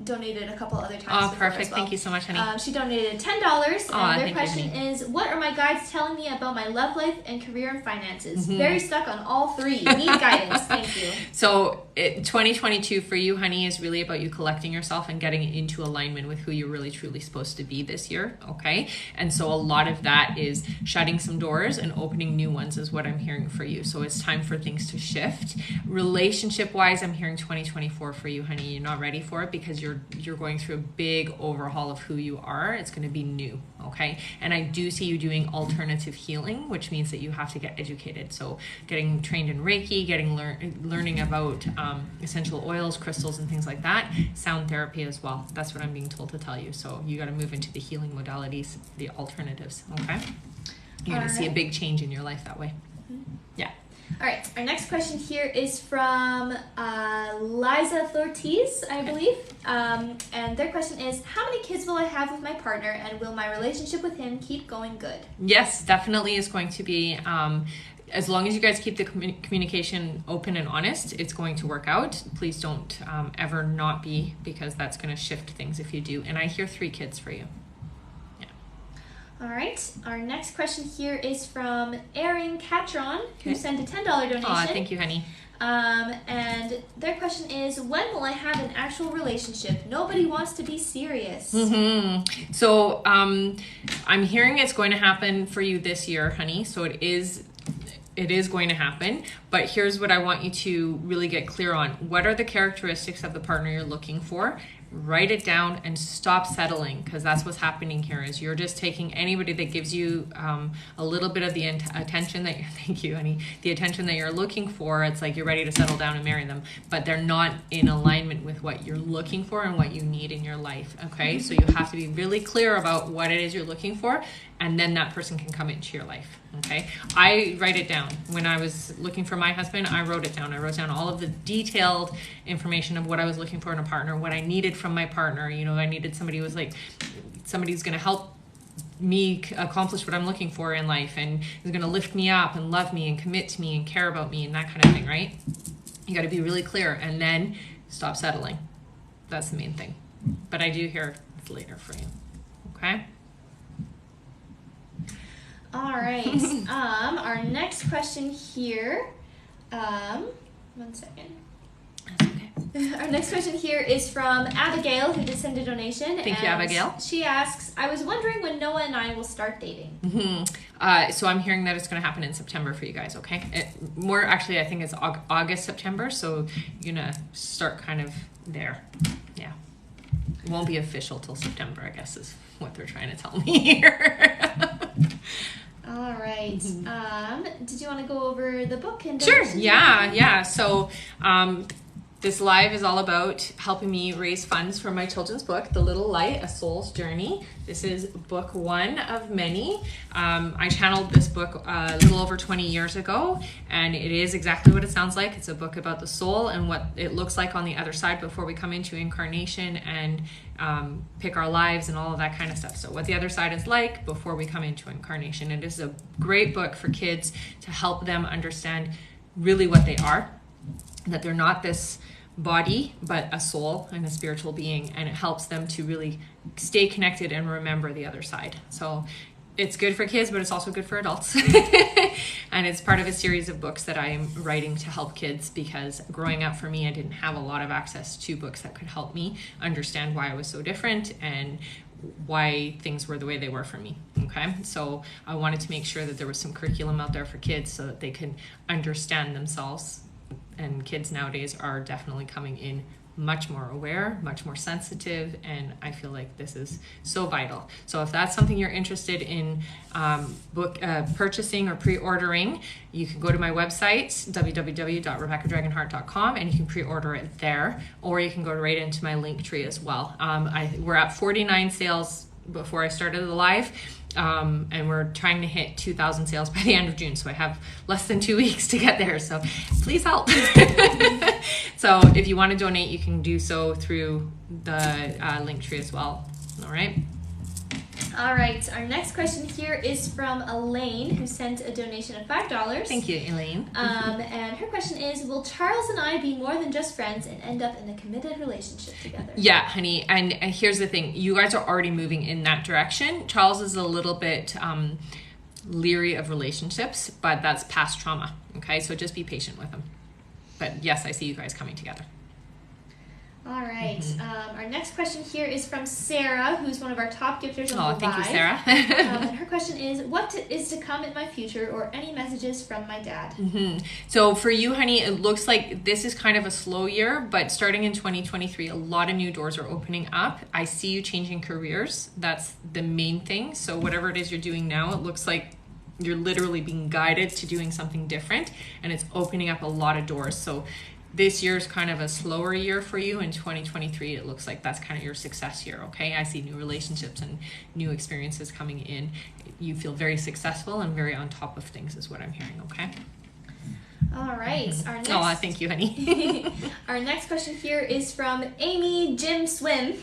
donated a couple other times. Oh, perfect. Well. Thank you so much, honey. She donated $10. And their question is, what are my guides telling me about my love life and career and finances? Very stuck on all three. Need guidance. Thank you. So 2022 for you, honey, is really about you collecting yourself and getting into alignment with who you're really truly supposed to be this year. Okay. And so a lot of that is shutting some doors and opening new ones is what I'm hearing for you. So it's time for things to shift. Relationship wise, I'm hearing 2024 for you, honey. You're not ready for it because you're going through a big overhaul of who you are. It's going to be new. Okay. And I do see you doing alternative healing, which means that you have to get educated. So getting trained in Reiki, learning about essential oils, crystals, and things like that. Sound therapy as well. That's what I'm being told to tell you. So you got to move into the healing modalities, the alternatives. Okay. You're going to see a big change in your life that way. Yeah. All right, our next question here is from Liza Thortiz, I believe. And their question is, how many kids will I have with my partner, and will my relationship with him keep going good? Yes, definitely is going to be, as long as you guys keep the communication open and honest, it's going to work out. Please don't ever not be, because that's going to shift things if you do. And I hear 3 kids for you. All right. Our next question here is from Erin Catron, who sent a $10 donation. Aw, thank you, honey. And their question is, when will I have an actual relationship? Nobody wants to be serious. So I'm hearing it's going to happen for you this year, honey. So it is going to happen. But here's what I want you to really get clear on. What are the characteristics of the partner you're looking for? Write it down and stop settling, because that's what's happening here is you're just taking anybody that gives you a little bit of the attention that thank you, honey, the attention that you're looking for. It's like you're ready to settle down and marry them, but they're not in alignment with what you're looking for and what you need in your life. Okay, so you have to be really clear about what it is you're looking for, and then that person can come into your life. Okay, I write it down. When I was looking for my husband, I wrote it down. I wrote down all of the detailed information of what I was looking for in a partner, what I needed from my partner. You know, I needed somebody who was like, somebody's going to help me accomplish what I'm looking for in life, and is going to lift me up and love me and commit to me and care about me and that kind of thing, right? You got to be really clear, and then stop settling. That's the main thing. But I do hear it's later for you. Okay? All right. Our next question here. One second. That's okay. Our next question here is from Abigail, who did send a donation. Thank you, Abigail. She asks, I was wondering when Noah and I will start dating. So I'm hearing that it's going to happen in September for you guys, okay? More actually, I think it's August, September, so you're going to start kind of there. Yeah. It won't be official till September, I guess, is what they're trying to tell me here. All right. Did you want to go over the book? And sure. Yeah. So this live is all about helping me raise funds for my children's book, The Little Light, A Soul's Journey. This is book 1 of many. I channeled this book a little over 20 years ago, and it is exactly what it sounds like. It's a book about the soul and what it looks like on the other side before we come into incarnation and pick our lives and all of that kind of stuff. So what the other side is like before we come into incarnation. It is a great book for kids to help them understand really what they are, that they're not this body, but a soul and a spiritual being, and it helps them to really stay connected and remember the other side. So it's good for kids, but it's also good for adults. And it's part of a series of books that I am writing to help kids, because growing up for me, I didn't have a lot of access to books that could help me understand why I was so different and why things were the way they were for me. Okay, so I wanted to make sure that there was some curriculum out there for kids so that they can understand themselves and kids nowadays are definitely coming in much more aware, much more sensitive, and I feel like this is so vital. So if that's something you're interested in purchasing or pre-ordering, you can go to my website, www.rebeccadragonheart.com, and you can pre-order it there, or you can go right into my link tree as well. We're at 49 sales before I started the live. And we're trying to hit 2,000 sales by the end of June. So I have less than 2 weeks to get there. So please help. So if you want to donate, you can do so through the link tree as well. All right. All right. Our next question here is from Elaine, who sent a donation of $5. Thank you, Elaine. And her question is, will Charles and I be more than just friends and end up in a committed relationship together? Yeah, honey. And here's the thing. You guys are already moving in that direction. Charles is a little bit leery of relationships, but that's past trauma. Okay, so just be patient with him. But yes, I see you guys coming together. All right. Our next question here is from Sarah, who's one of our top gifters on the live. Thank you, Sarah. And her question is, what is to come in my future, or any messages from my dad? So for you, honey, it looks like this is kind of a slow year, but starting in 2023, a lot of new doors are opening up. I see you changing careers. That's the main thing. So whatever it is you're doing now, it looks like you're literally being guided to doing something different, and it's opening up a lot of doors. So this year's kind of a slower year for you. In 2023, it looks like that's kind of your success year, okay? I see new relationships and new experiences coming in. You feel very successful and very on top of things is what I'm hearing, okay? All right. Our next, thank you, honey. Our next question here is from Amy Jim Swim,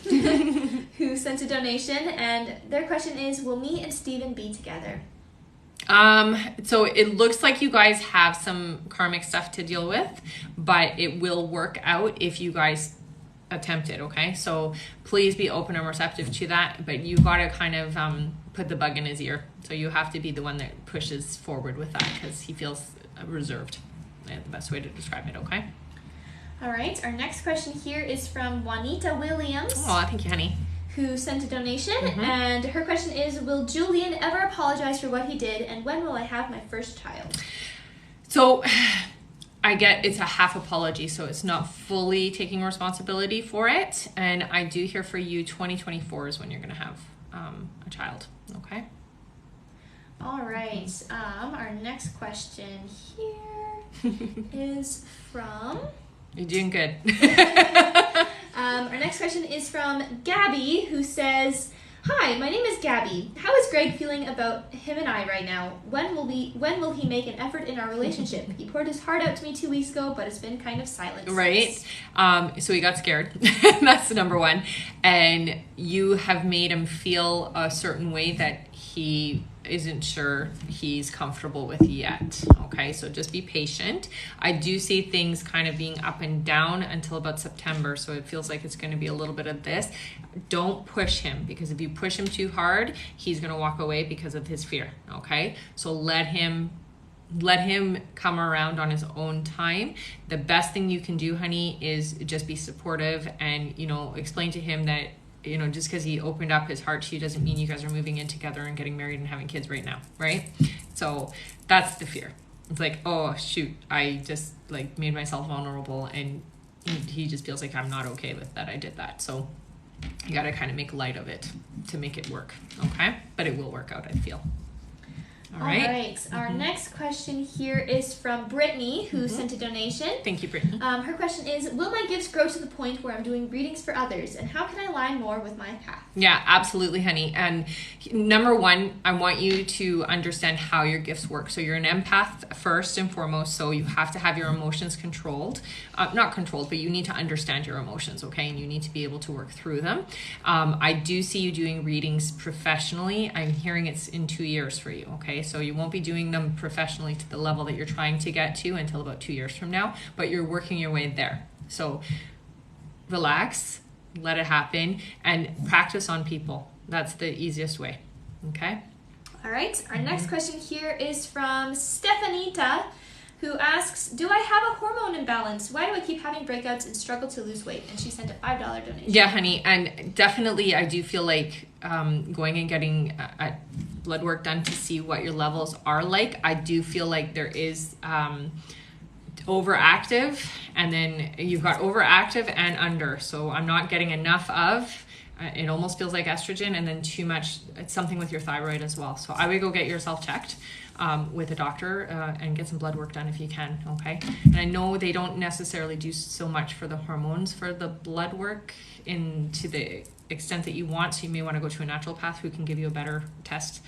who sent a donation, and their question is, will me and Steven be together? So it looks like you guys have some karmic stuff to deal with, but it will work out if you guys attempt it, okay? So please be open and receptive to that, but you got to kind of put the bug in his ear. So you have to be the one that pushes forward with that, because he feels reserved. The best way to describe it, okay? All right. Our next question here is from Juanita Williams. Oh, thank you, honey. Who sent a donation, and her question is, will Julian ever apologize for what he did, and when will I have my first child? So I get it's a half apology, so it's not fully taking responsibility for it, and I do hear for you 2024 is when you're going to have a child, okay? All right. Our next question here is from... You're doing good. Our next question is from Gabby, who says, hi, my name is Gabby. How is Greg feeling about him and I right now? When will he make an effort in our relationship? He poured his heart out to me 2 weeks ago, but it's been kind of silent right since. So he got scared. That's the number one. And you have made him feel a certain way that he isn't sure he's comfortable with yet. Okay, so just be patient. I do see things kind of being up and down until about September, so it feels like it's going to be a little bit of this. Don't push him, because if you push him too hard, he's going to walk away because of his fear. Okay, so let him come around on his own time. The best thing you can do, honey, is just be supportive and, explain to him that, just because he opened up his heart to you doesn't mean you guys are moving in together and getting married and having kids right now, right? So that's the fear. It's like, oh, shoot, I just made myself vulnerable, and he just feels like I'm not okay with that I did that. So you got to kind of make light of it to make it work, okay? But it will work out, I feel. All right. Our next question here is from Brittany, who sent a donation. Thank you, Brittany. Her question is, will my gifts grow to the point where I'm doing readings for others, and how can I align more with my path? Yeah, absolutely, honey. And number one, I want you to understand how your gifts work. So you're an empath first and foremost, so you have to have your emotions controlled. Not controlled, but you need to understand your emotions, okay? And you need to be able to work through them. I do see you doing readings professionally. I'm hearing it's in 2 years for you, okay? So you won't be doing them professionally to the level that you're trying to get to until about 2 years from now, but you're working your way there. So relax, let it happen, and practice on people. That's the easiest way, okay? All right. Our next question here is from Stefanita, who asks, do I have a hormone imbalance? Why do I keep having breakouts and struggle to lose weight? And she sent a $5 donation. Yeah, honey. And definitely I do feel like going and getting blood work done to see what your levels are like. I do feel like there is overactive, and then you've got overactive and under. So I'm not getting enough of. It almost feels like estrogen, and then too much. It's something with your thyroid as well. So I would go get yourself checked with a doctor and get some blood work done if you can. Okay. And I know they don't necessarily do so much for the hormones for the blood work to the extent that you want. So you may want to go to a naturopath who can give you a better test,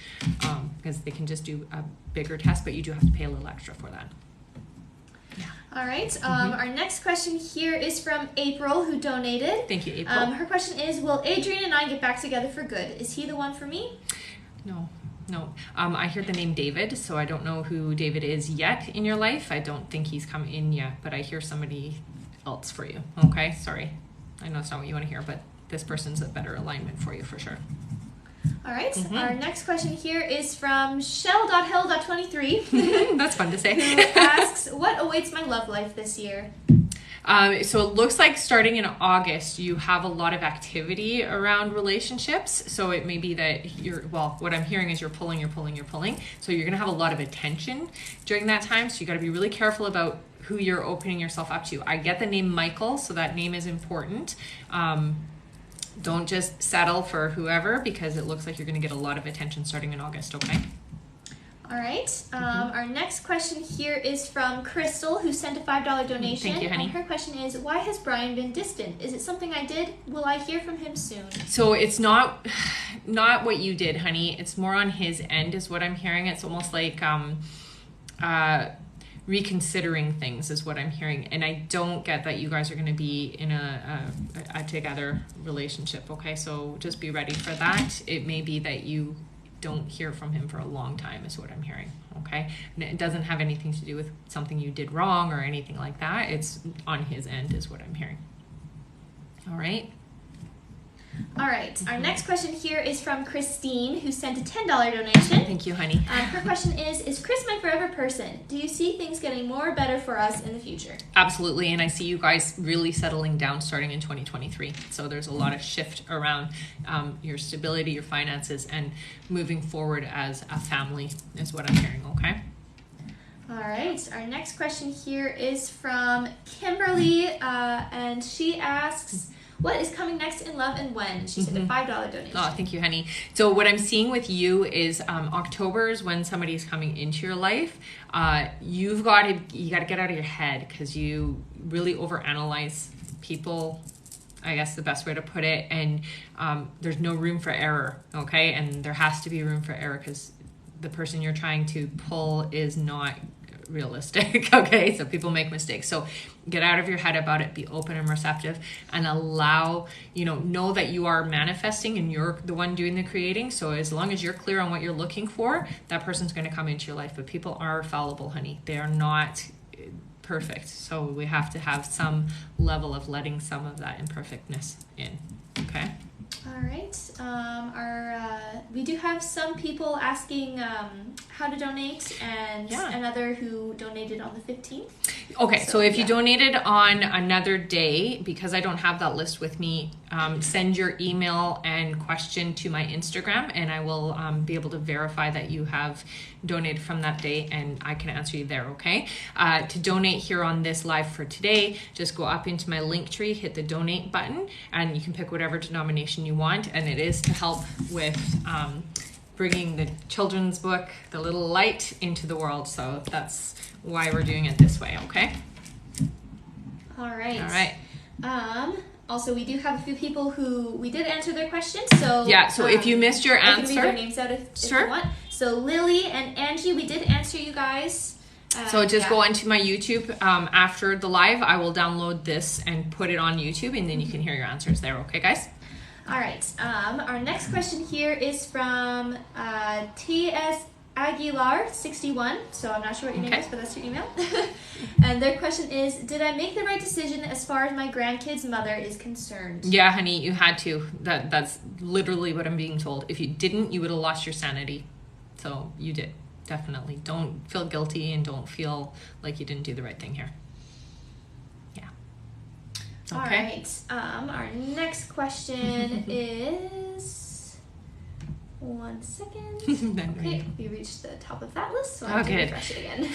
because they can just do a bigger test, but you do have to pay a little extra for that. All right. Our next question here is from April, who donated. Thank you, April. Her question is, will Adrian and I get back together for good? Is he the one for me? No. I hear the name David, so I don't know who David is yet in your life. I don't think he's come in yet, but I hear somebody else for you. Okay, sorry. I know it's not what you want to hear, but this person's a better alignment for you for sure. All right. Our next question here is from Shell.Hill.23. That's fun to say. Who asks, what awaits my love life this year? So it looks like starting in August, you have a lot of activity around relationships. So it may be that what I'm hearing is you're pulling. So you're going to have a lot of attention during that time. So you got to be really careful about who you're opening yourself up to. I get the name Michael, so that name is important. Don't just settle for whoever, because it looks like you're going to get a lot of attention starting in August, okay? All right. Our next question here is from Crystal, who sent a $5 donation. Thank you, honey. And her question is, why has Brian been distant? Is it something I did? Will I hear from him soon? So it's not what you did, honey. It's more on his end is what I'm hearing. It's almost like reconsidering things is what I'm hearing, and I don't get that you guys are going to be in a together relationship. Okay, so just be ready for that. It may be that you don't hear from him for a long time is what I'm hearing. Okay, and it doesn't have anything to do with something you did wrong or anything like that. It's on his end is what I'm hearing. All right. All right. Our next question here is from Christine, who sent a $10 donation. Thank you, honey. Her question is Chris my forever person? Do you see things getting more or better for us in the future? Absolutely, and I see you guys really settling down starting in 2023. So there's a lot of shift around your stability, your finances, and moving forward as a family is what I'm hearing, okay? All right. Our next question here is from Kimberly, and she asks, what is coming next in love and when? She sent a $5 donation. Oh, thank you, honey. So what I'm seeing with you is October is when somebody's coming into your life. You got to get out of your head, because you really overanalyze people, I guess the best way to put it. And there's no room for error, okay? And there has to be room for error, because the person you're trying to pull is not realistic. Okay, so people make mistakes. So get out of your head about it, be open and receptive, and allow, know that you are manifesting and you're the one doing the creating. So as long as you're clear on what you're looking for, that person's going to come into your life. But people are fallible, honey. They are not perfect. So we have to have some level of letting some of that imperfectness in. Okay. All right. We do have some people asking how to donate, and another who donated on the 15th. Okay, so if you donated on another day, because I don't have that list with me, send your email and question to my Instagram, and I will be able to verify that you have donated from that day, and I can answer you there, okay? To donate here on this live for today, just go up into my link tree, hit the donate button, and you can pick whatever denomination you want, and it is to help with bringing the children's book, The Little Light, into the world. So that's why we're doing it this way, okay? All right. All right. Also, we do have a few people who we did answer their questions. So so if you missed your answer, I can read their names out if you want. So Lily and Angie, we did answer you guys. So just go onto my YouTube after the live. I will download this and put it on YouTube, and then you can hear your answers there. Okay, guys? All right. Our next question here is from T.S. Aguilar 61. So I'm not sure what your name is, but that's your email. And their question is, did I make the right decision as far as my grandkid's mother is concerned? Yeah, honey, you had to. That's literally what I'm being told. If you didn't, you would have lost your sanity. So you did. Definitely. Don't feel guilty, and don't feel like you didn't do the right thing here. Yeah. Okay. All right. Our next question is... One second. Okay, we reached the top of that list, so I have to refresh it again.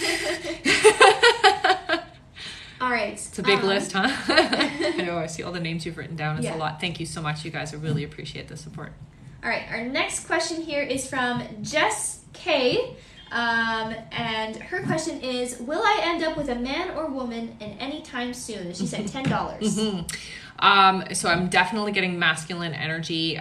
All right. It's a big list, huh? I know, I see all the names you've written down. It's Yeah. a lot. Thank you so much, you guys. I really appreciate the support. All right, our next question here is from Jess K. And her question is, will I end up with a man or woman in any time soon? She said $10. So I'm definitely getting masculine energy.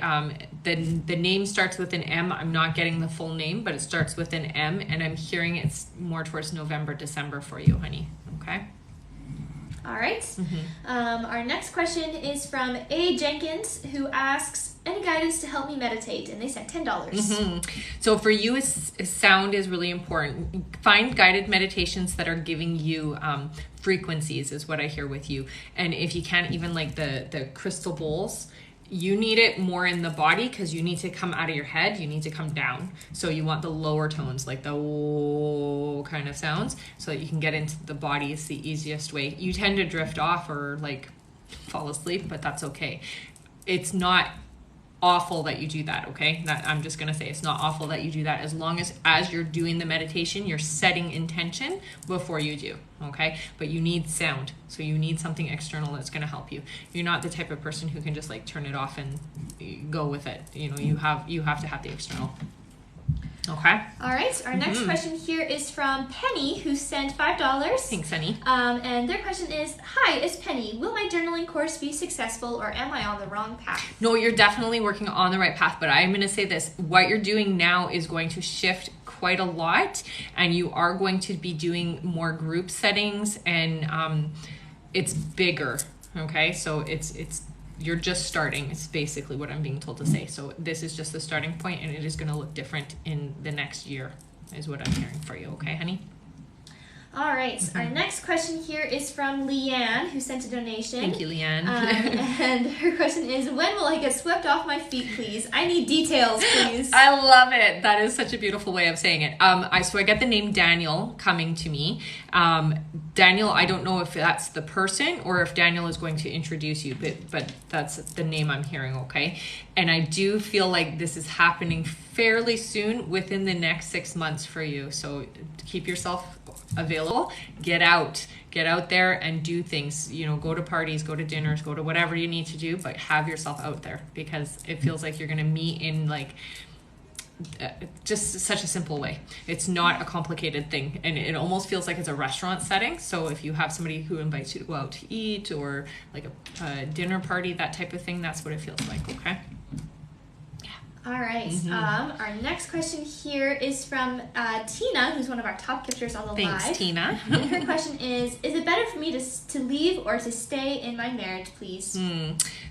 The name starts with an M. I'm not getting the full name, but it starts with an M, and I'm hearing it's more towards November, December for you, honey. Okay? All right. Our next question is from A. Jenkins, who asks, any guidance to help me meditate? And they said $10. So for you, sound is really important. Find guided meditations that are giving you frequencies is what I hear with you. And if you can't, even like the crystal bowls, you need it more in the body because you need to come out of your head. You need to come down. So you want the lower tones, like the oh kind of sounds, so that you can get into the body. Is the easiest way. You tend to drift off or like fall asleep, but that's okay. It's not awful that you do that, okay? That I'm just gonna say it's not awful that you do that, as long as you're doing the meditation, you're setting intention before you do, okay? But you need sound, so you need something external that's gonna help you. You're not the type of person who can just like turn it off and go with it. You know, you have to have the external. Okay. All right. Our next question here is from Penny, who sent $5. Thanks, Sunny. And their question is, hi, it's Penny. Will my journaling course be successful, or am I on the wrong path? No, you're definitely working on the right path, but I'm going to say this. What you're doing now is going to shift quite a lot, and you are going to be doing more group settings, and it's bigger, okay? So it's you're just starting. It's basically what I'm being told to say. So this is just the starting point, and it is going to look different in the next year is what I'm hearing for you. Okay, honey? All right. Our next question here is from Leanne, who sent a donation. Thank you, Leanne. And her question is, when will I get swept off my feet, please? I need details, please. I love it. That is such a beautiful way of saying it. So I get the name Daniel coming to me. Daniel, I don't know if that's the person or if Daniel is going to introduce you, but that's the name I'm hearing, okay? And I do feel like this is happening fairly soon, within the next 6 months for you. So keep yourself available. Get out there and do things. You know, go to parties, go to dinners, go to whatever you need to do, but have yourself out there, because it feels like you're going to meet in like just such a simple way. It's not a complicated thing, and it almost feels like it's a restaurant setting. So if you have somebody who invites you to go out to eat, or like a dinner party, that type of thing, that's what it feels like. Okay. All right. Our next question here is from Tina, who's one of our top gifters on the live. Thanks, Tina. And her question is it better for me to leave or to stay in my marriage, please?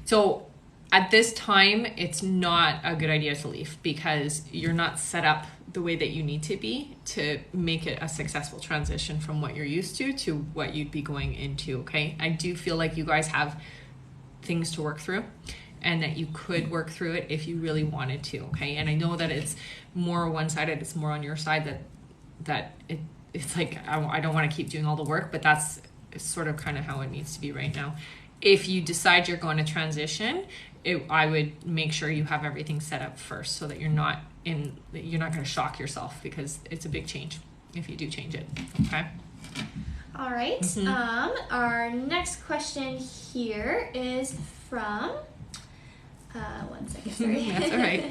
So at this time, it's not a good idea to leave, because you're not set up the way that you need to be to make it a successful transition from what you're used to what you'd be going into, okay? I do feel like you guys have things to work through, and that you could work through it if you really wanted to, okay? And I know that it's more one-sided, it's more on your side, that it's like, I don't want to keep doing all the work, but that's sort of kind of how it needs to be right now. If you decide you're going to transition, I would make sure you have everything set up first, so that you're not going to shock yourself, because it's a big change if you do change it, okay? All right. Our next question here is from... one second, sorry. That's all right.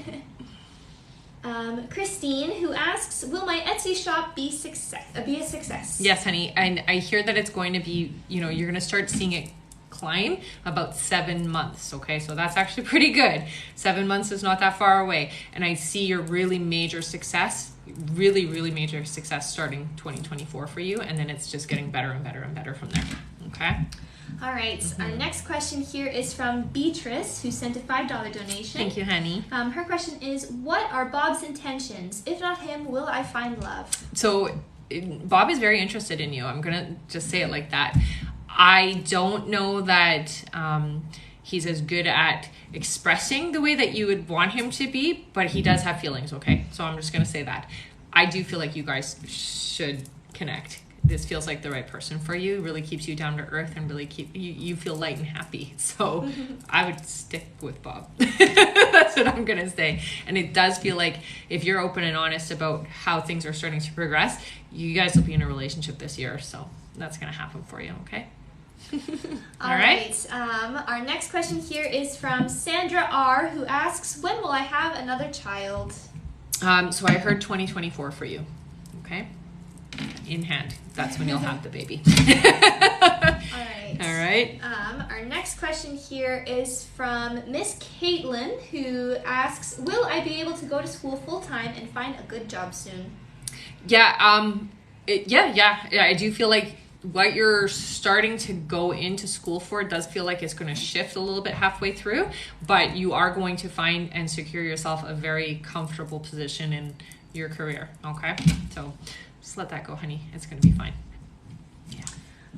Christine, who asks, will my Etsy shop be a success? Yes, honey. And I hear that it's going to be, you're going to start seeing it climb about 7 months. Okay. So that's actually pretty good. 7 months is not that far away. And I see your really major success, really, really major success starting 2024 for you. And then it's just getting better and better and better from there. Okay. All right. Our next question here is from Beatrice, who sent a $5 donation. Thank you, honey. Her question is, what are Bob's intentions? If not him, will I find love? So Bob is very interested in you. I'm going to just say it like that. I don't know that he's as good at expressing the way that you would want him to be, but he does have feelings, okay? So I'm just going to say that. I do feel like you guys should connect. This feels like the right person for you. Really keeps you down to earth, and really you feel light and happy. So I would stick with Bob. That's what I'm gonna say. And it does feel like if you're open and honest about how things are starting to progress, you guys will be in a relationship this year. So that's gonna happen for you. Okay. All right. Our next question here is from Sandra R, who asks, when will I have another child? So I heard 2024 for you. Okay. In hand. That's when you'll have the baby. All right. Our next question here is from Miss Caitlin, who asks, will I be able to go to school full time and find a good job soon? Yeah. I do feel like what you're starting to go into school for does feel like it's going to shift a little bit halfway through, but you are going to find and secure yourself a very comfortable position in your career. Okay. So just let that go, honey. It's going to be fine. Yeah.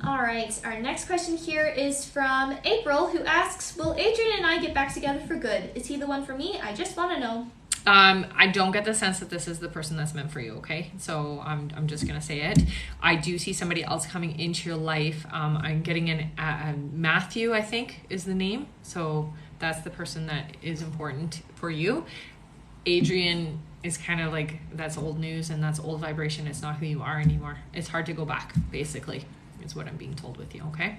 All right. Our next question here is from April, who asks, will Adrian and I get back together for good? Is he the one for me? I just want to know. I don't get the sense that this is the person that's meant for you, okay? So I'm just going to say it. I do see somebody else coming into your life. I'm getting in Matthew, I think, is the name. So that's the person that is important for you. Adrian is kind of like, that's old news and that's old vibration. It's not who you are anymore. It's hard to go back, basically, is what I'm being told with you, okay?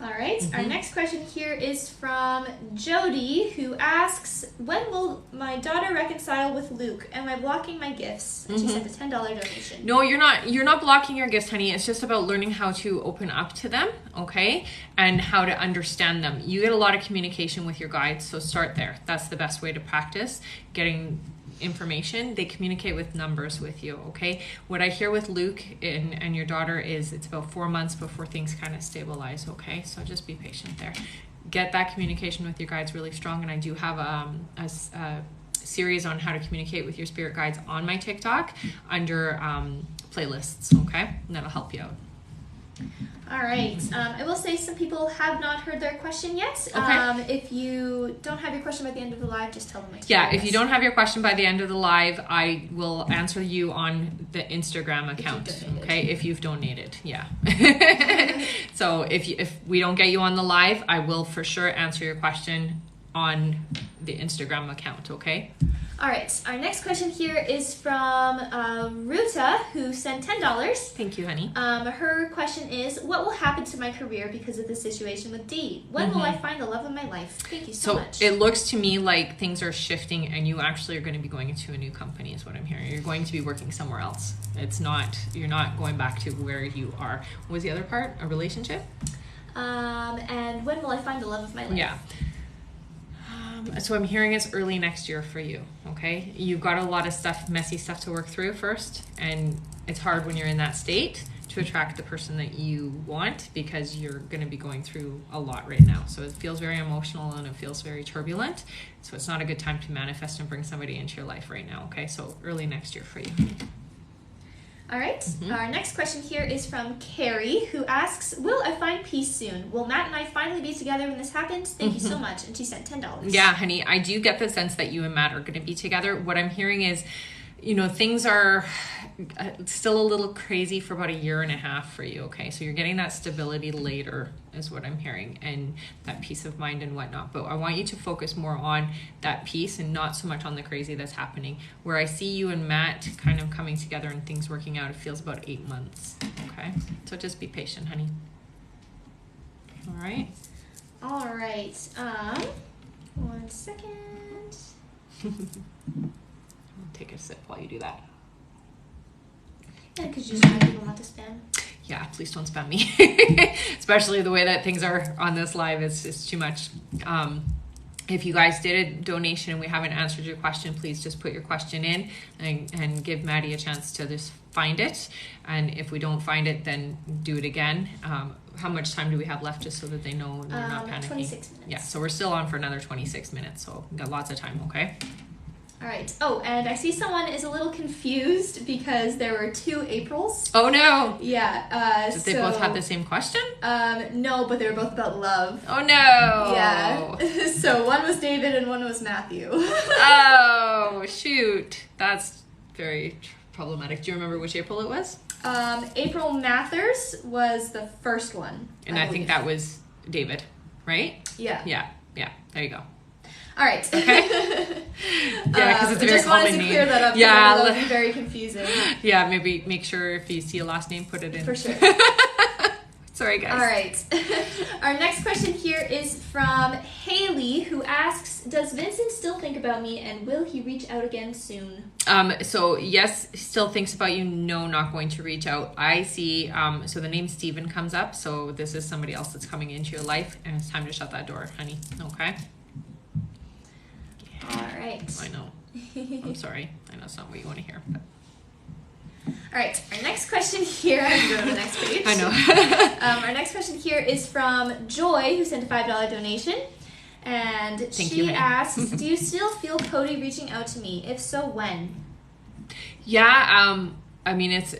All right. Our next question here is from Jody, who asks, when will my daughter reconcile with Luke? Am I blocking my gifts? And she sent a $10 donation. No, you're not blocking your gifts, honey. It's just about learning how to open up to them, okay? And how to understand them. You get a lot of communication with your guides, so start there. That's the best way to practice getting information. They communicate with numbers with you, okay? What I hear with Luke and your daughter is it's about 4 months before things kind of stabilize, okay? So just be patient there. Get that communication with your guides really strong, and I do have a series on how to communicate with your spirit guides on my TikTok under playlists, okay? And that'll help you out. All right. I will say some people have not heard their question yet. Okay. If you don't have your question by the end of the live, just tell them. Yeah, if you don't have your question by the end of the live, I will answer you on the Instagram account. Okay, if you've donated, yeah. So if we don't get you on the live, I will for sure answer your question on the Instagram account. Okay. All right. Our next question here is from Ruta, who sent $10. Thank you, honey. Her question is, what will happen to my career because of the situation with Dee? When will I find the love of my life? Thank you so much. It looks to me like things are shifting and you actually are going to be going into a new company is what I'm hearing. You're going to be working somewhere else. You're not going back to where you are. What was the other part? A relationship? And when will I find the love of my life? Yeah. So I'm hearing it's early next year for you, okay? You've got a lot of messy stuff to work through first, and it's hard when you're in that state to attract the person that you want because you're going to be going through a lot right now. So it feels very emotional and it feels very turbulent. So it's not a good time to manifest and bring somebody into your life right now, okay? So early next year for you. All right. Our next question here is from Carrie, who asks, will I find peace soon? Will Matt and I finally be together when this happens? Thank you so much. And she sent $10. Yeah, honey, I do get the sense that you and Matt are going to be together. What I'm hearing is, things are still a little crazy for about 1.5 years for you, okay? So you're getting that stability later is what I'm hearing, and that peace of mind and whatnot. But I want you to focus more on that peace and not so much on the crazy that's happening. Where I see you and Matt kind of coming together and things working out, it feels about 8 months, okay? So just be patient, honey. All right? All right. 1 second. I'll take a sip while you do that. Yeah, because you just want people not to spam. Yeah, please don't spam me. Especially the way that things are on this live, it's too much. If you guys did a donation and we haven't answered your question, please just put your question in and give Maddie a chance to just find it. And if we don't find it, then do it again. How much time do we have left just so that they know and they're not panicking? 26 minutes. Yeah, so we're still on for another 26 minutes, so we've got lots of time, okay? All right. Oh, and I see someone is a little confused because there were 2 Aprils. Oh, no. Yeah. Did they both have the same question? No, but they were both about love. Oh, no. Yeah. So one was David and one was Matthew. Oh, shoot. That's very problematic. Do you remember which April it was? April Mathers was the first one. And I think that was David, right? Yeah. Yeah. There you go. All right. Okay. Yeah, because it's a very just wanted common to name. clear that up. Yeah, that would be very confusing. Yeah, maybe make sure if you see a last name, put it in. For sure. Sorry, guys. All right. Our next question here is from Haley, who asks, does Vincent still think about me, and will he reach out again soon? So yes, still thinks about you. No, not going to reach out. I see. So the name Steven comes up. So this is somebody else that's coming into your life, and it's time to shut that door, honey. Okay. All right. I know. I'm sorry. I know it's not what you want to hear. But. All right. Our next question here. I have to go to the next page. I know. Our next question here is from Joy, who sent a $5 donation. And she asks, do you still feel Cody reaching out to me? If so, when? Yeah, I mean, it's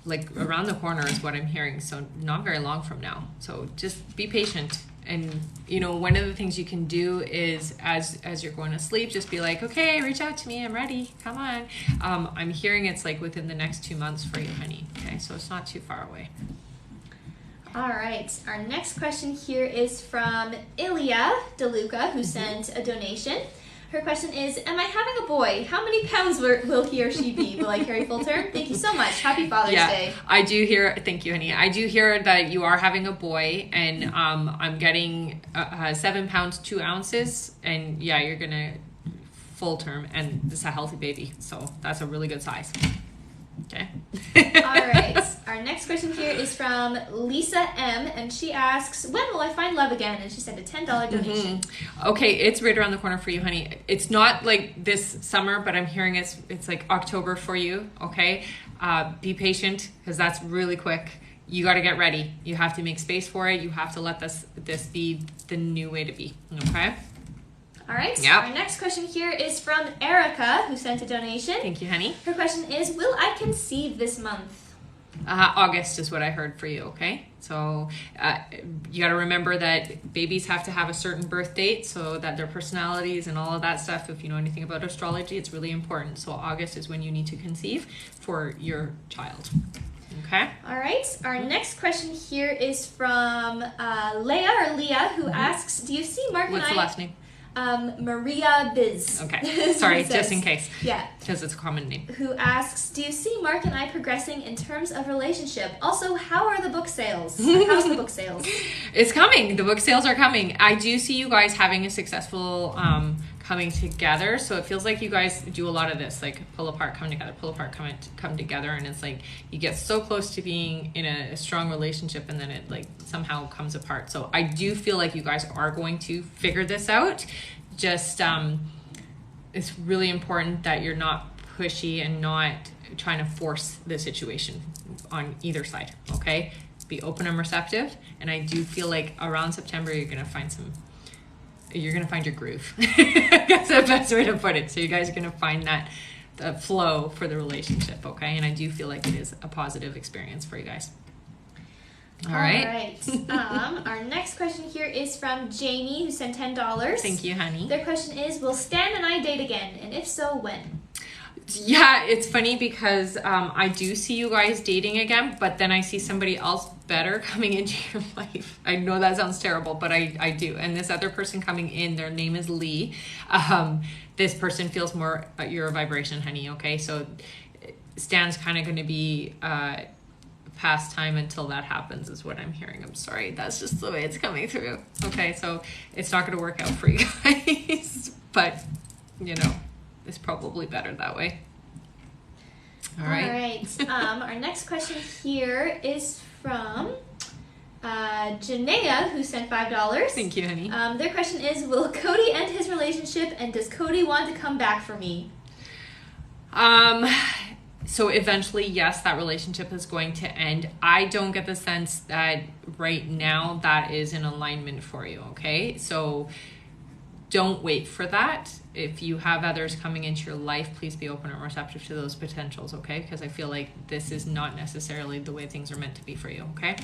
like around the corner is what I'm hearing. So not very long from now. So just be patient. And, you know, one of the things you can do is as you're going to sleep, just be like, okay, reach out to me. I'm ready. Come on. I'm hearing it's like within the next 2 months for you, honey. Okay. So it's not too far away. All right. Our next question here is from Ilya DeLuca, who sent a donation. Her question is, am I having a boy? How many pounds will he or she be? Will I carry full term? Thank you so much. Happy Father's Day. I do hear, thank you, honey. I do hear that you are having a boy, and I'm getting 7 pounds, 2 ounces. And yeah, you're going to full term, and this is a healthy baby. So that's a really good size. Okay. All right. Our next question here is from Lisa M, and she asks, when will I find love again? And she sent a $10 donation. Okay, it's right around the corner for you, honey. It's not like this summer, but I'm hearing it's like October for you. Okay, be patient, because that's really quick. You got to get ready. You have to make space for it. You have to let this be the new way to be. Okay. All right. Yep. Our next question here is from Erica, who sent a donation. Thank you, honey. Her question is, will I conceive this month? August is what I heard for you, okay? So you got to remember that babies have to have a certain birth date so that their personalities and all of that stuff, if you know anything about astrology, it's really important. So August is when you need to conceive for your child. Okay. All right. Our next question here is from Leah, who asks, do you see Mark What's and I... the last name? Maria Biz. Okay. Sorry, just in case. Yeah. Because it's a common name. Who asks, do you see Mark and I progressing in terms of relationship? Also, how are the book sales? How's the book sales? It's coming. The book sales are coming. I do see you guys having a successful coming together. So it feels like you guys do a lot of this, like pull apart, come together, pull apart, come together. And it's like you get so close to being in a strong relationship, and then it like somehow comes apart. So I do feel like you guys are going to figure this out. Just it's really important that you're not pushy and not trying to force the situation on either side. Okay, be open and receptive. And I do feel like around September you're gonna find your groove. That's the best way to put it. So you guys are gonna find that flow for the relationship. Okay, and I do feel like it is a positive experience for you guys. All right. Our next question here is from Jamie, who sent $10. Thank you, honey. Their question is, will Stan and I date again? And if so, when? Yeah, it's funny because I do see you guys dating again, but then I see somebody else better coming into your life. I know that sounds terrible, but I do. And this other person coming in, their name is Lee. This person feels more your vibration, honey. Okay, so Stan's kind of going to be past time until that happens is what I'm hearing. I'm sorry. That's just the way it's coming through. Okay, so it's not going to work out for you guys, but you know, it's probably better that way. All right. Our next question here is from Janaea, who sent $5. Thank you, honey. Their question is, will Cody end his relationship, and does Cody want to come back for me? So eventually, yes, that relationship is going to end. I don't get the sense that right now that is in alignment for you, okay? So don't wait for that. If you have others coming into your life, please be open and receptive to those potentials, okay? Because I feel like this is not necessarily the way things are meant to be for you, okay?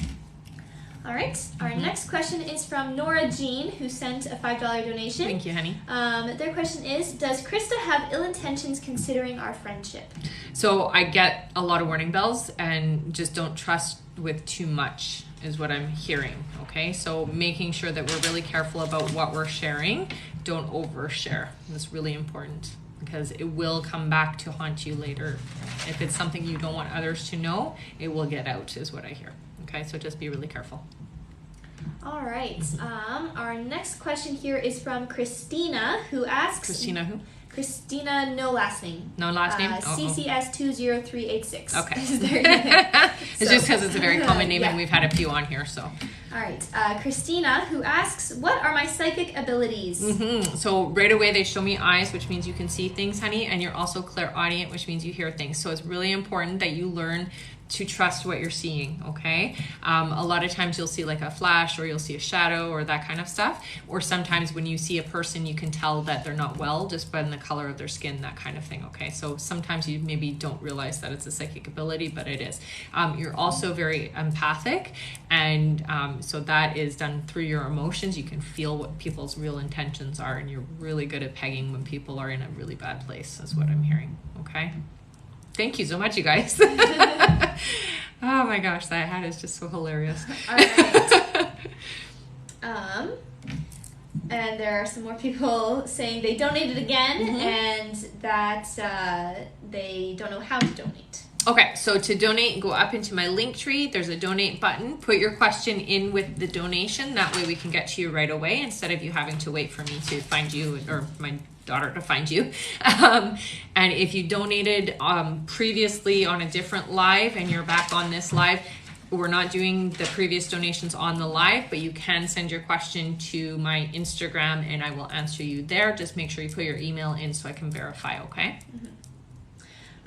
All right. Our next question is from Nora Jean, who sent a $5 donation. Thank you, honey. Their question is, does Krista have ill intentions considering our friendship? So I get a lot of warning bells, and just don't trust with too much is what I'm hearing, okay? So making sure that we're really careful about what we're sharing. Don't overshare. That's really important, because it will come back to haunt you later. If it's something you don't want others to know, it will get out is what I hear, okay? Okay, so just be really careful. All right. Our next question here is from Christina, who asks... Christina who? Christina, no last name. No last name? CCS20386. Okay. Is their name. It's just because it's a very common name, and we've had a few on here, so. All right. Christina, who asks, what are my psychic abilities? So right away they show me eyes, which means you can see things, honey, and you're also clairaudient, which means you hear things. So it's really important that you learn to trust what you're seeing, okay? A lot of times you'll see like a flash, or you'll see a shadow, or that kind of stuff. Or sometimes when you see a person, you can tell that they're not well just by the color of their skin, that kind of thing, okay? So sometimes you maybe don't realize that it's a psychic ability, but it is. You're also very empathic, and so that is done through your emotions. You can feel what people's real intentions are, and you're really good at pegging when people are in a really bad place, is what I'm hearing, okay? Thank you so much, you guys. Oh my gosh, that hat is just so hilarious. All right. And there are some more people saying they donated again, and that they don't know how to donate. Okay, so to donate, go up into my link tree. There's a donate button. Put your question in with the donation. That way we can get to you right away instead of you having to wait for me to find you or my daughter to find you. And if you donated previously on a different live and you're back on this live, we're not doing the previous donations on the live, but you can send your question to my Instagram and I will answer you there. Just make sure you put your email in so I can verify, okay?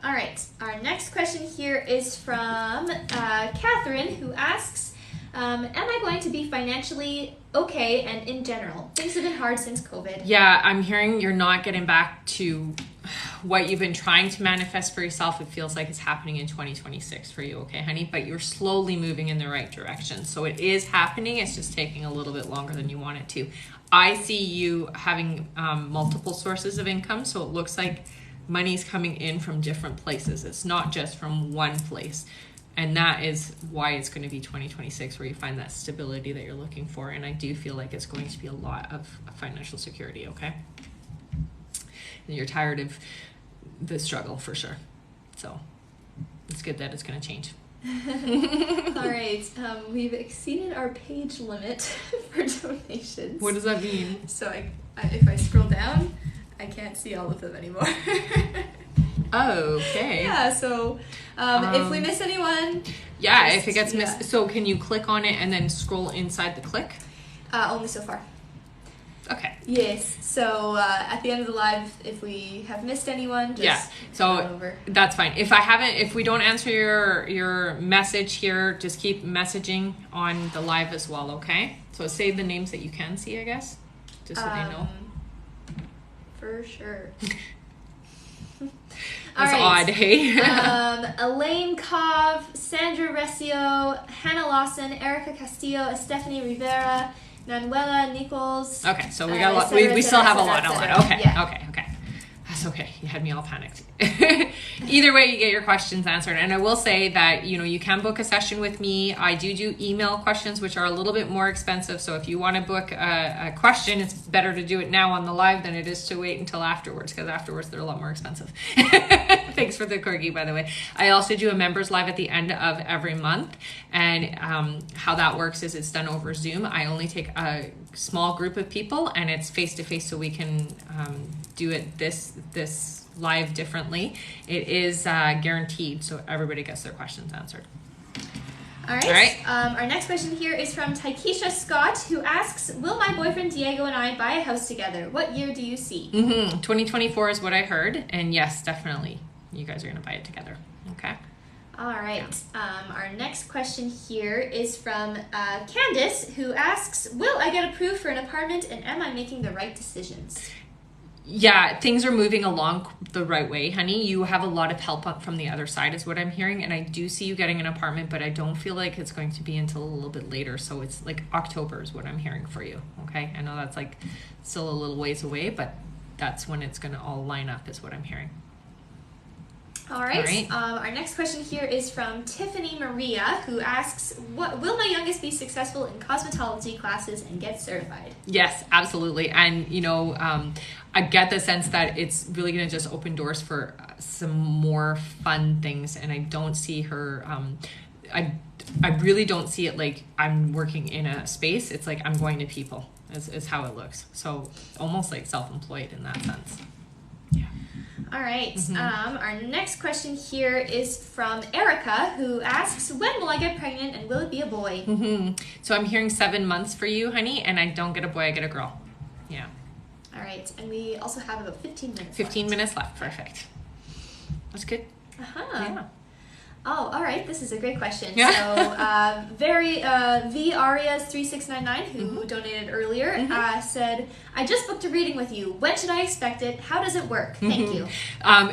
All right, our next question here is from Catherine, who asks, am I going to be financially okay and in general? Things have been hard since COVID. Yeah, I'm hearing you're not getting back to what you've been trying to manifest for yourself. It feels like it's happening in 2026 for you, okay, honey? But you're slowly moving in the right direction. So it is happening. It's just taking a little bit longer than you want it to. I see you having multiple sources of income. So it looks like money's coming in from different places. It's not just from one place. And that is why it's going to be 2026 where you find that stability that you're looking for. And I do feel like it's going to be a lot of financial security, okay? And you're tired of the struggle for sure. So it's good that it's going to change. All right. We've exceeded our page limit for donations. What does that mean? So if I scroll down, I can't see all of them anymore. Okay. Yeah, so if we miss anyone... Yeah, if it gets missed. So can you click on it and then scroll inside the click? Only so far. Okay. Yes. So at the end of the live, if we have missed anyone, just so over. That's fine. If we don't answer your message here, just keep messaging on the live as well, okay? So save the names that you can see, I guess, just so they know. For sure. That's odd, hey? Elaine Cov, Sandra Recio, Hannah Lawson, Erica Castillo, Stephanie Rivera, Manuela Nichols. Okay, so we got a lot. We still have a lot. Okay, yeah. Okay. That's okay. You had me all panicked. Either way, you get your questions answered. And I will say that, you can book a session with me. I do email questions, which are a little bit more expensive. So if you want to book a question, it's better to do it now on the live than it is to wait until afterwards, because afterwards they're a lot more expensive. Thanks for the corgi, by the way. I also do a members live at the end of every month. And how that works is it's done over Zoom. I only take a small group of people and it's face-to-face, so we can do it this live differently. It is guaranteed, so everybody gets their questions answered. All right. Our next question here is from Taikisha Scott, who asks, will my boyfriend Diego and I buy a house together? What year do you see? 2024 is what I heard, and yes, definitely you guys are going to buy it together. Okay. All right. Our next question here is from Candace, who asks, will I get approved for an apartment, and am I making the right decisions? Yeah, things are moving along the right way, honey. You have a lot of help up from the other side is what I'm hearing. And I do see you getting an apartment, but I don't feel like it's going to be until a little bit later. So it's like October is what I'm hearing for you. Okay. I know that's like still a little ways away, but that's when it's going to all line up is what I'm hearing. All right. Our next question here is from Tiffany Maria, who asks, will my youngest be successful in cosmetology classes and get certified? Yes, absolutely. And, I get the sense that it's really going to just open doors for some more fun things. And I don't see her I really don't see it like I'm working in a space. It's like I'm going to people is how it looks. So almost like self-employed in that sense. Yeah. All right. Our next question here is from Erica, who asks, when will I get pregnant and will it be a boy? So I'm hearing 7 months for you, honey, and I don't get a boy, I get a girl. Yeah. All right. And we also have about 15 minutes 15 minutes left. Perfect. That's good. Yeah. Oh, all right. This is a great question. Yeah. So, V Arias 3699, who donated earlier, said, "I just booked a reading with you. When should I expect it? How does it work? Thank you."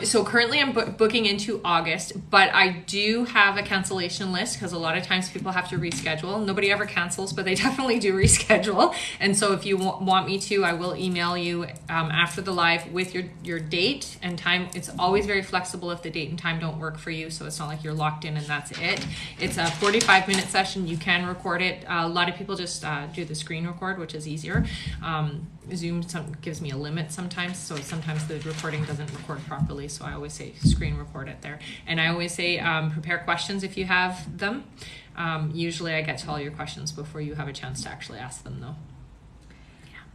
So currently I'm booking into August, but I do have a cancellation list because a lot of times people have to reschedule. Nobody ever cancels, but they definitely do reschedule. And so if you want me to, I will email you after the live with your date and time. It's always very flexible if the date and time don't work for you, so it's not like you're locked in and that's it. It's a 45-minute session. You can record it. A lot of people just do the screen record, which is easier. Zoom gives me a limit sometimes, so sometimes the recording doesn't record properly, so I always say screen record it there. And I always say prepare questions if you have them. Usually I get to all your questions before you have a chance to actually ask them though.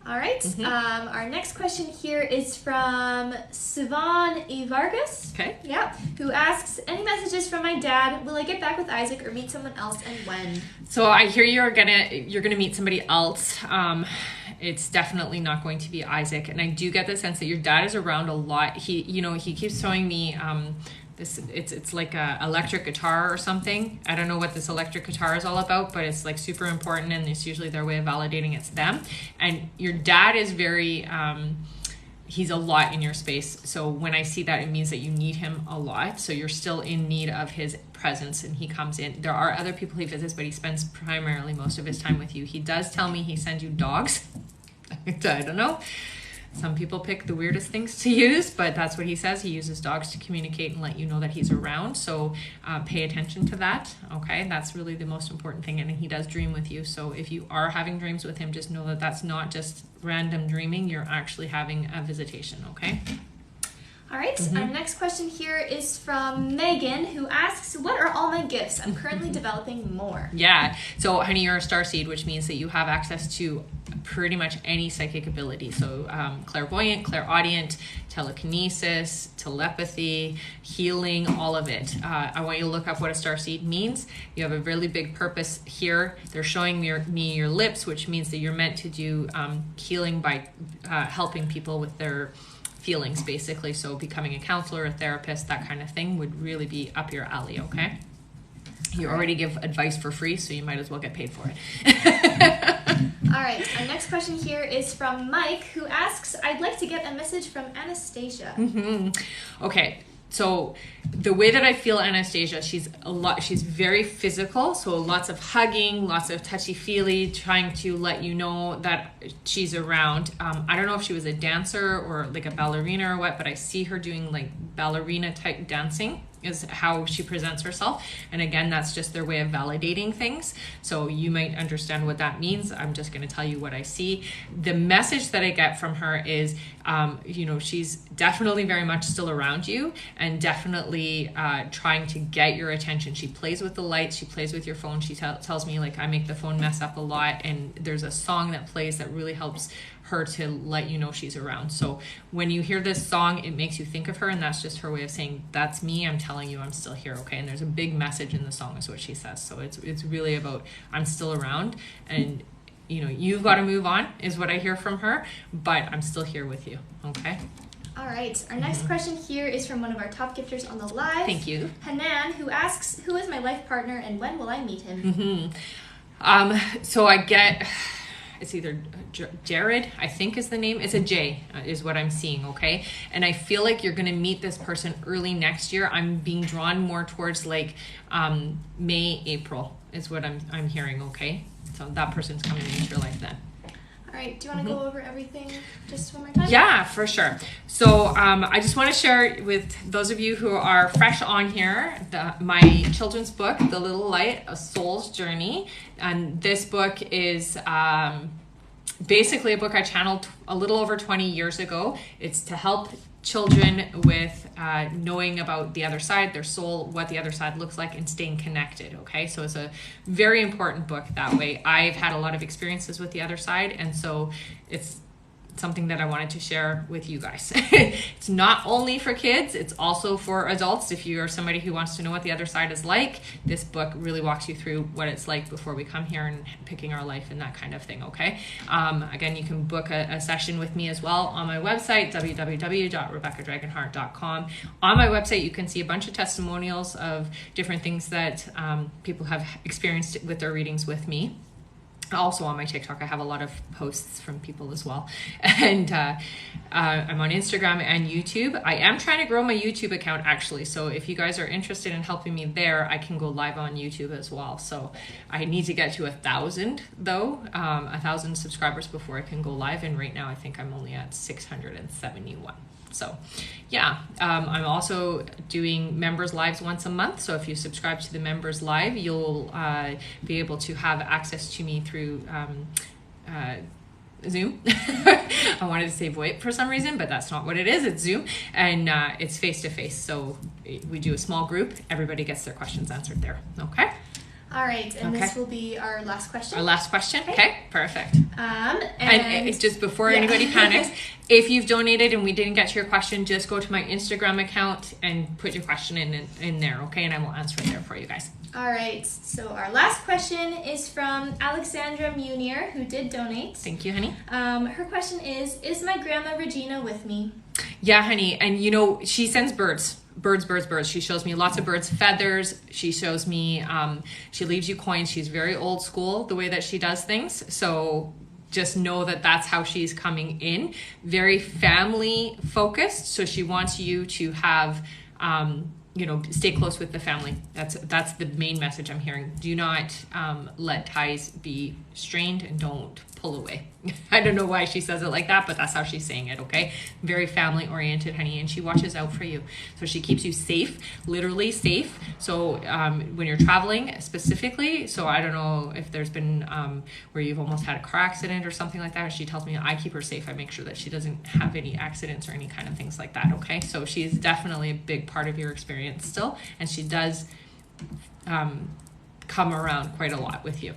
All right. Our next question here is from Sivan E. Vargas. Okay. Yeah. Who asks, any messages from my dad? Will I get back with Isaac or meet someone else, and when? So I hear you're gonna meet somebody else. It's definitely not going to be Isaac, and I do get the sense that your dad is around a lot. He keeps showing me it's like a electric guitar or something. I don't know what this electric guitar is all about, but it's like super important, and it's usually their way of validating it's them. And your dad is very he's a lot in your space. So when I see that, it means that you need him a lot. So you're still in need of his presence, and he comes in. There are other people he visits, but he spends primarily most of his time with you. He does tell me he sends you dogs. I don't know. Some people pick the weirdest things to use, but that's what he says. He uses dogs to communicate and let you know that he's around. So pay attention to that. Okay, that's really the most important thing. And he does dream with you. So if you are having dreams with him, just know that that's not just random dreaming. You're actually having a visitation. Okay. All right. Our next question here is from Megan, who asks, what are all my gifts? I'm currently developing more. Yeah. So, honey, you're a starseed, which means that you have access to pretty much any psychic ability. So, clairvoyant, clairaudient, telekinesis, telepathy, healing, all of it. I want you to look up what a starseed means. You have a really big purpose here. They're showing me your lips, which means that you're meant to do healing by helping people with their feelings, basically. So becoming a counselor, a therapist, that kind of thing would really be up your alley. Okay, you already give advice for free, so you might as well get paid for it. All right, our next question here is from Mike, who asks, I'd like to get a message from Anastasia. Okay, so the way that I feel Anastasia, she's very physical, so lots of hugging, lots of touchy-feely, trying to let you know that she's around. I don't know if she was a dancer or like a ballerina or what, but I see her doing like ballerina type dancing is how she presents herself. And again, that's just their way of validating things. So you might understand what that means. I'm just going to tell you what I see. The message that I get from her is, she's definitely very much still around you and definitely trying to get your attention. She plays with the lights. She plays with your phone. She tells me, like, I make the phone mess up a lot. And there's a song that plays that really helps her to let you know she's around. So when you hear this song, it makes you think of her, and that's just her way of saying, that's me, I'm telling you I'm still here. Okay. And there's a big message in the song is what she says. So it's really about, I'm still around, and you've got to move on is what I hear from her, but I'm still here with you. Okay. All right. Our next question here is from one of our top gifters on the live. Thank you. Hanan, who asks, who is my life partner and when will I meet him? So I get, it's either Jared, I think is the name. It's a J is what I'm seeing, okay? And I feel like you're going to meet this person early next year. I'm being drawn more towards like May, April is what I'm hearing, okay? So that person's coming into your life then. All right. Do you want to go over everything just one more time? Yeah, for sure. So I just want to share with those of you who are fresh on here, my children's book, The Little Light, A Soul's Journey. And this book is basically a book I channeled a little over 20 years ago. It's to help children with knowing about the other side, their soul, what the other side looks like, and staying connected. Okay, so it's a very important book that way. I've had a lot of experiences with the other side, and so it's something that I wanted to share with you guys. It's not only for kids, it's also for adults. If you are somebody who wants to know what the other side is like, this book really walks you through what it's like before we come here and picking our life and that kind of thing. Okay, again, you can book a session with me as well on my website, www.rebeccadragonheart.com. On my website, you can see a bunch of testimonials of different things that people have experienced with their readings with me. Also on my TikTok, I have a lot of posts from people as well. And I'm on Instagram and YouTube. I am trying to grow my YouTube account, actually. So if you guys are interested in helping me there, I can go live on YouTube as well. So I need to get to 1,000 though, 1,000 subscribers before I can go live. And right now I think I'm only at 671. So yeah, I'm also doing members lives once a month. So if you subscribe to the members live, you'll be able to have access to me through Zoom. I wanted to say VoIP for some reason, but that's not what it is. It's Zoom, and it's face-to-face. So we do a small group. Everybody gets their questions answered there. Okay. All right, and this will be our last question. Our last question? Okay, perfect. And it's just before anybody panics, if you've donated and we didn't get to your question, just go to my Instagram account and put your question in there, okay? And I will answer it there for you guys. All right, so our last question is from Alexandra Munier, who did donate. Thank you, honey. Her question is my Grandma Regina with me? Yeah, honey, and you know, she sends birds. Birds. She shows me lots of birds, feathers. She shows me, she leaves you coins. She's very old school the way that she does things. So just know that that's how she's coming in. Very family focused. So she wants you to have, stay close with the family. That's the main message I'm hearing. Do not let ties be strained, and don't pull away. I don't know why she says it like that, but that's how she's saying it, okay? Very family oriented, honey, and she watches out for you. So she keeps you safe, literally safe. So when you're traveling specifically, so I don't know if there's been where you've almost had a car accident or something like that. She tells me I keep her safe. I make sure that she doesn't have any accidents or any kind of things like that, okay? So she's definitely a big part of your experience still, and she does come around quite a lot with you.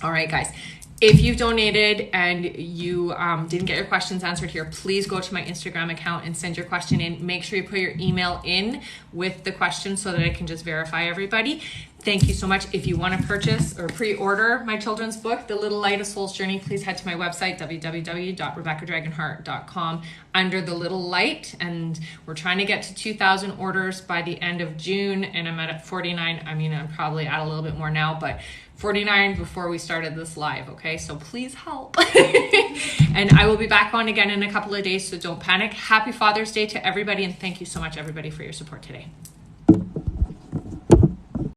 All right, guys. If you've donated and you didn't get your questions answered here, please go to my Instagram account and send your question in. Make sure you put your email in with the question so that I can just verify everybody. Thank you so much. If you want to purchase or pre-order my children's book, The Little Light, A Soul's Journey, please head to my website, www.rebeccadragonheart.com, under The Little Light. And we're trying to get to 2,000 orders by the end of June, and I'm at 49. I mean, I'm probably at a little bit more now, but 49 before we started this live, okay? So please help. And I will be back on again in a couple of days, so don't panic. Happy Father's Day to everybody, and thank you so much, everybody, for your support today.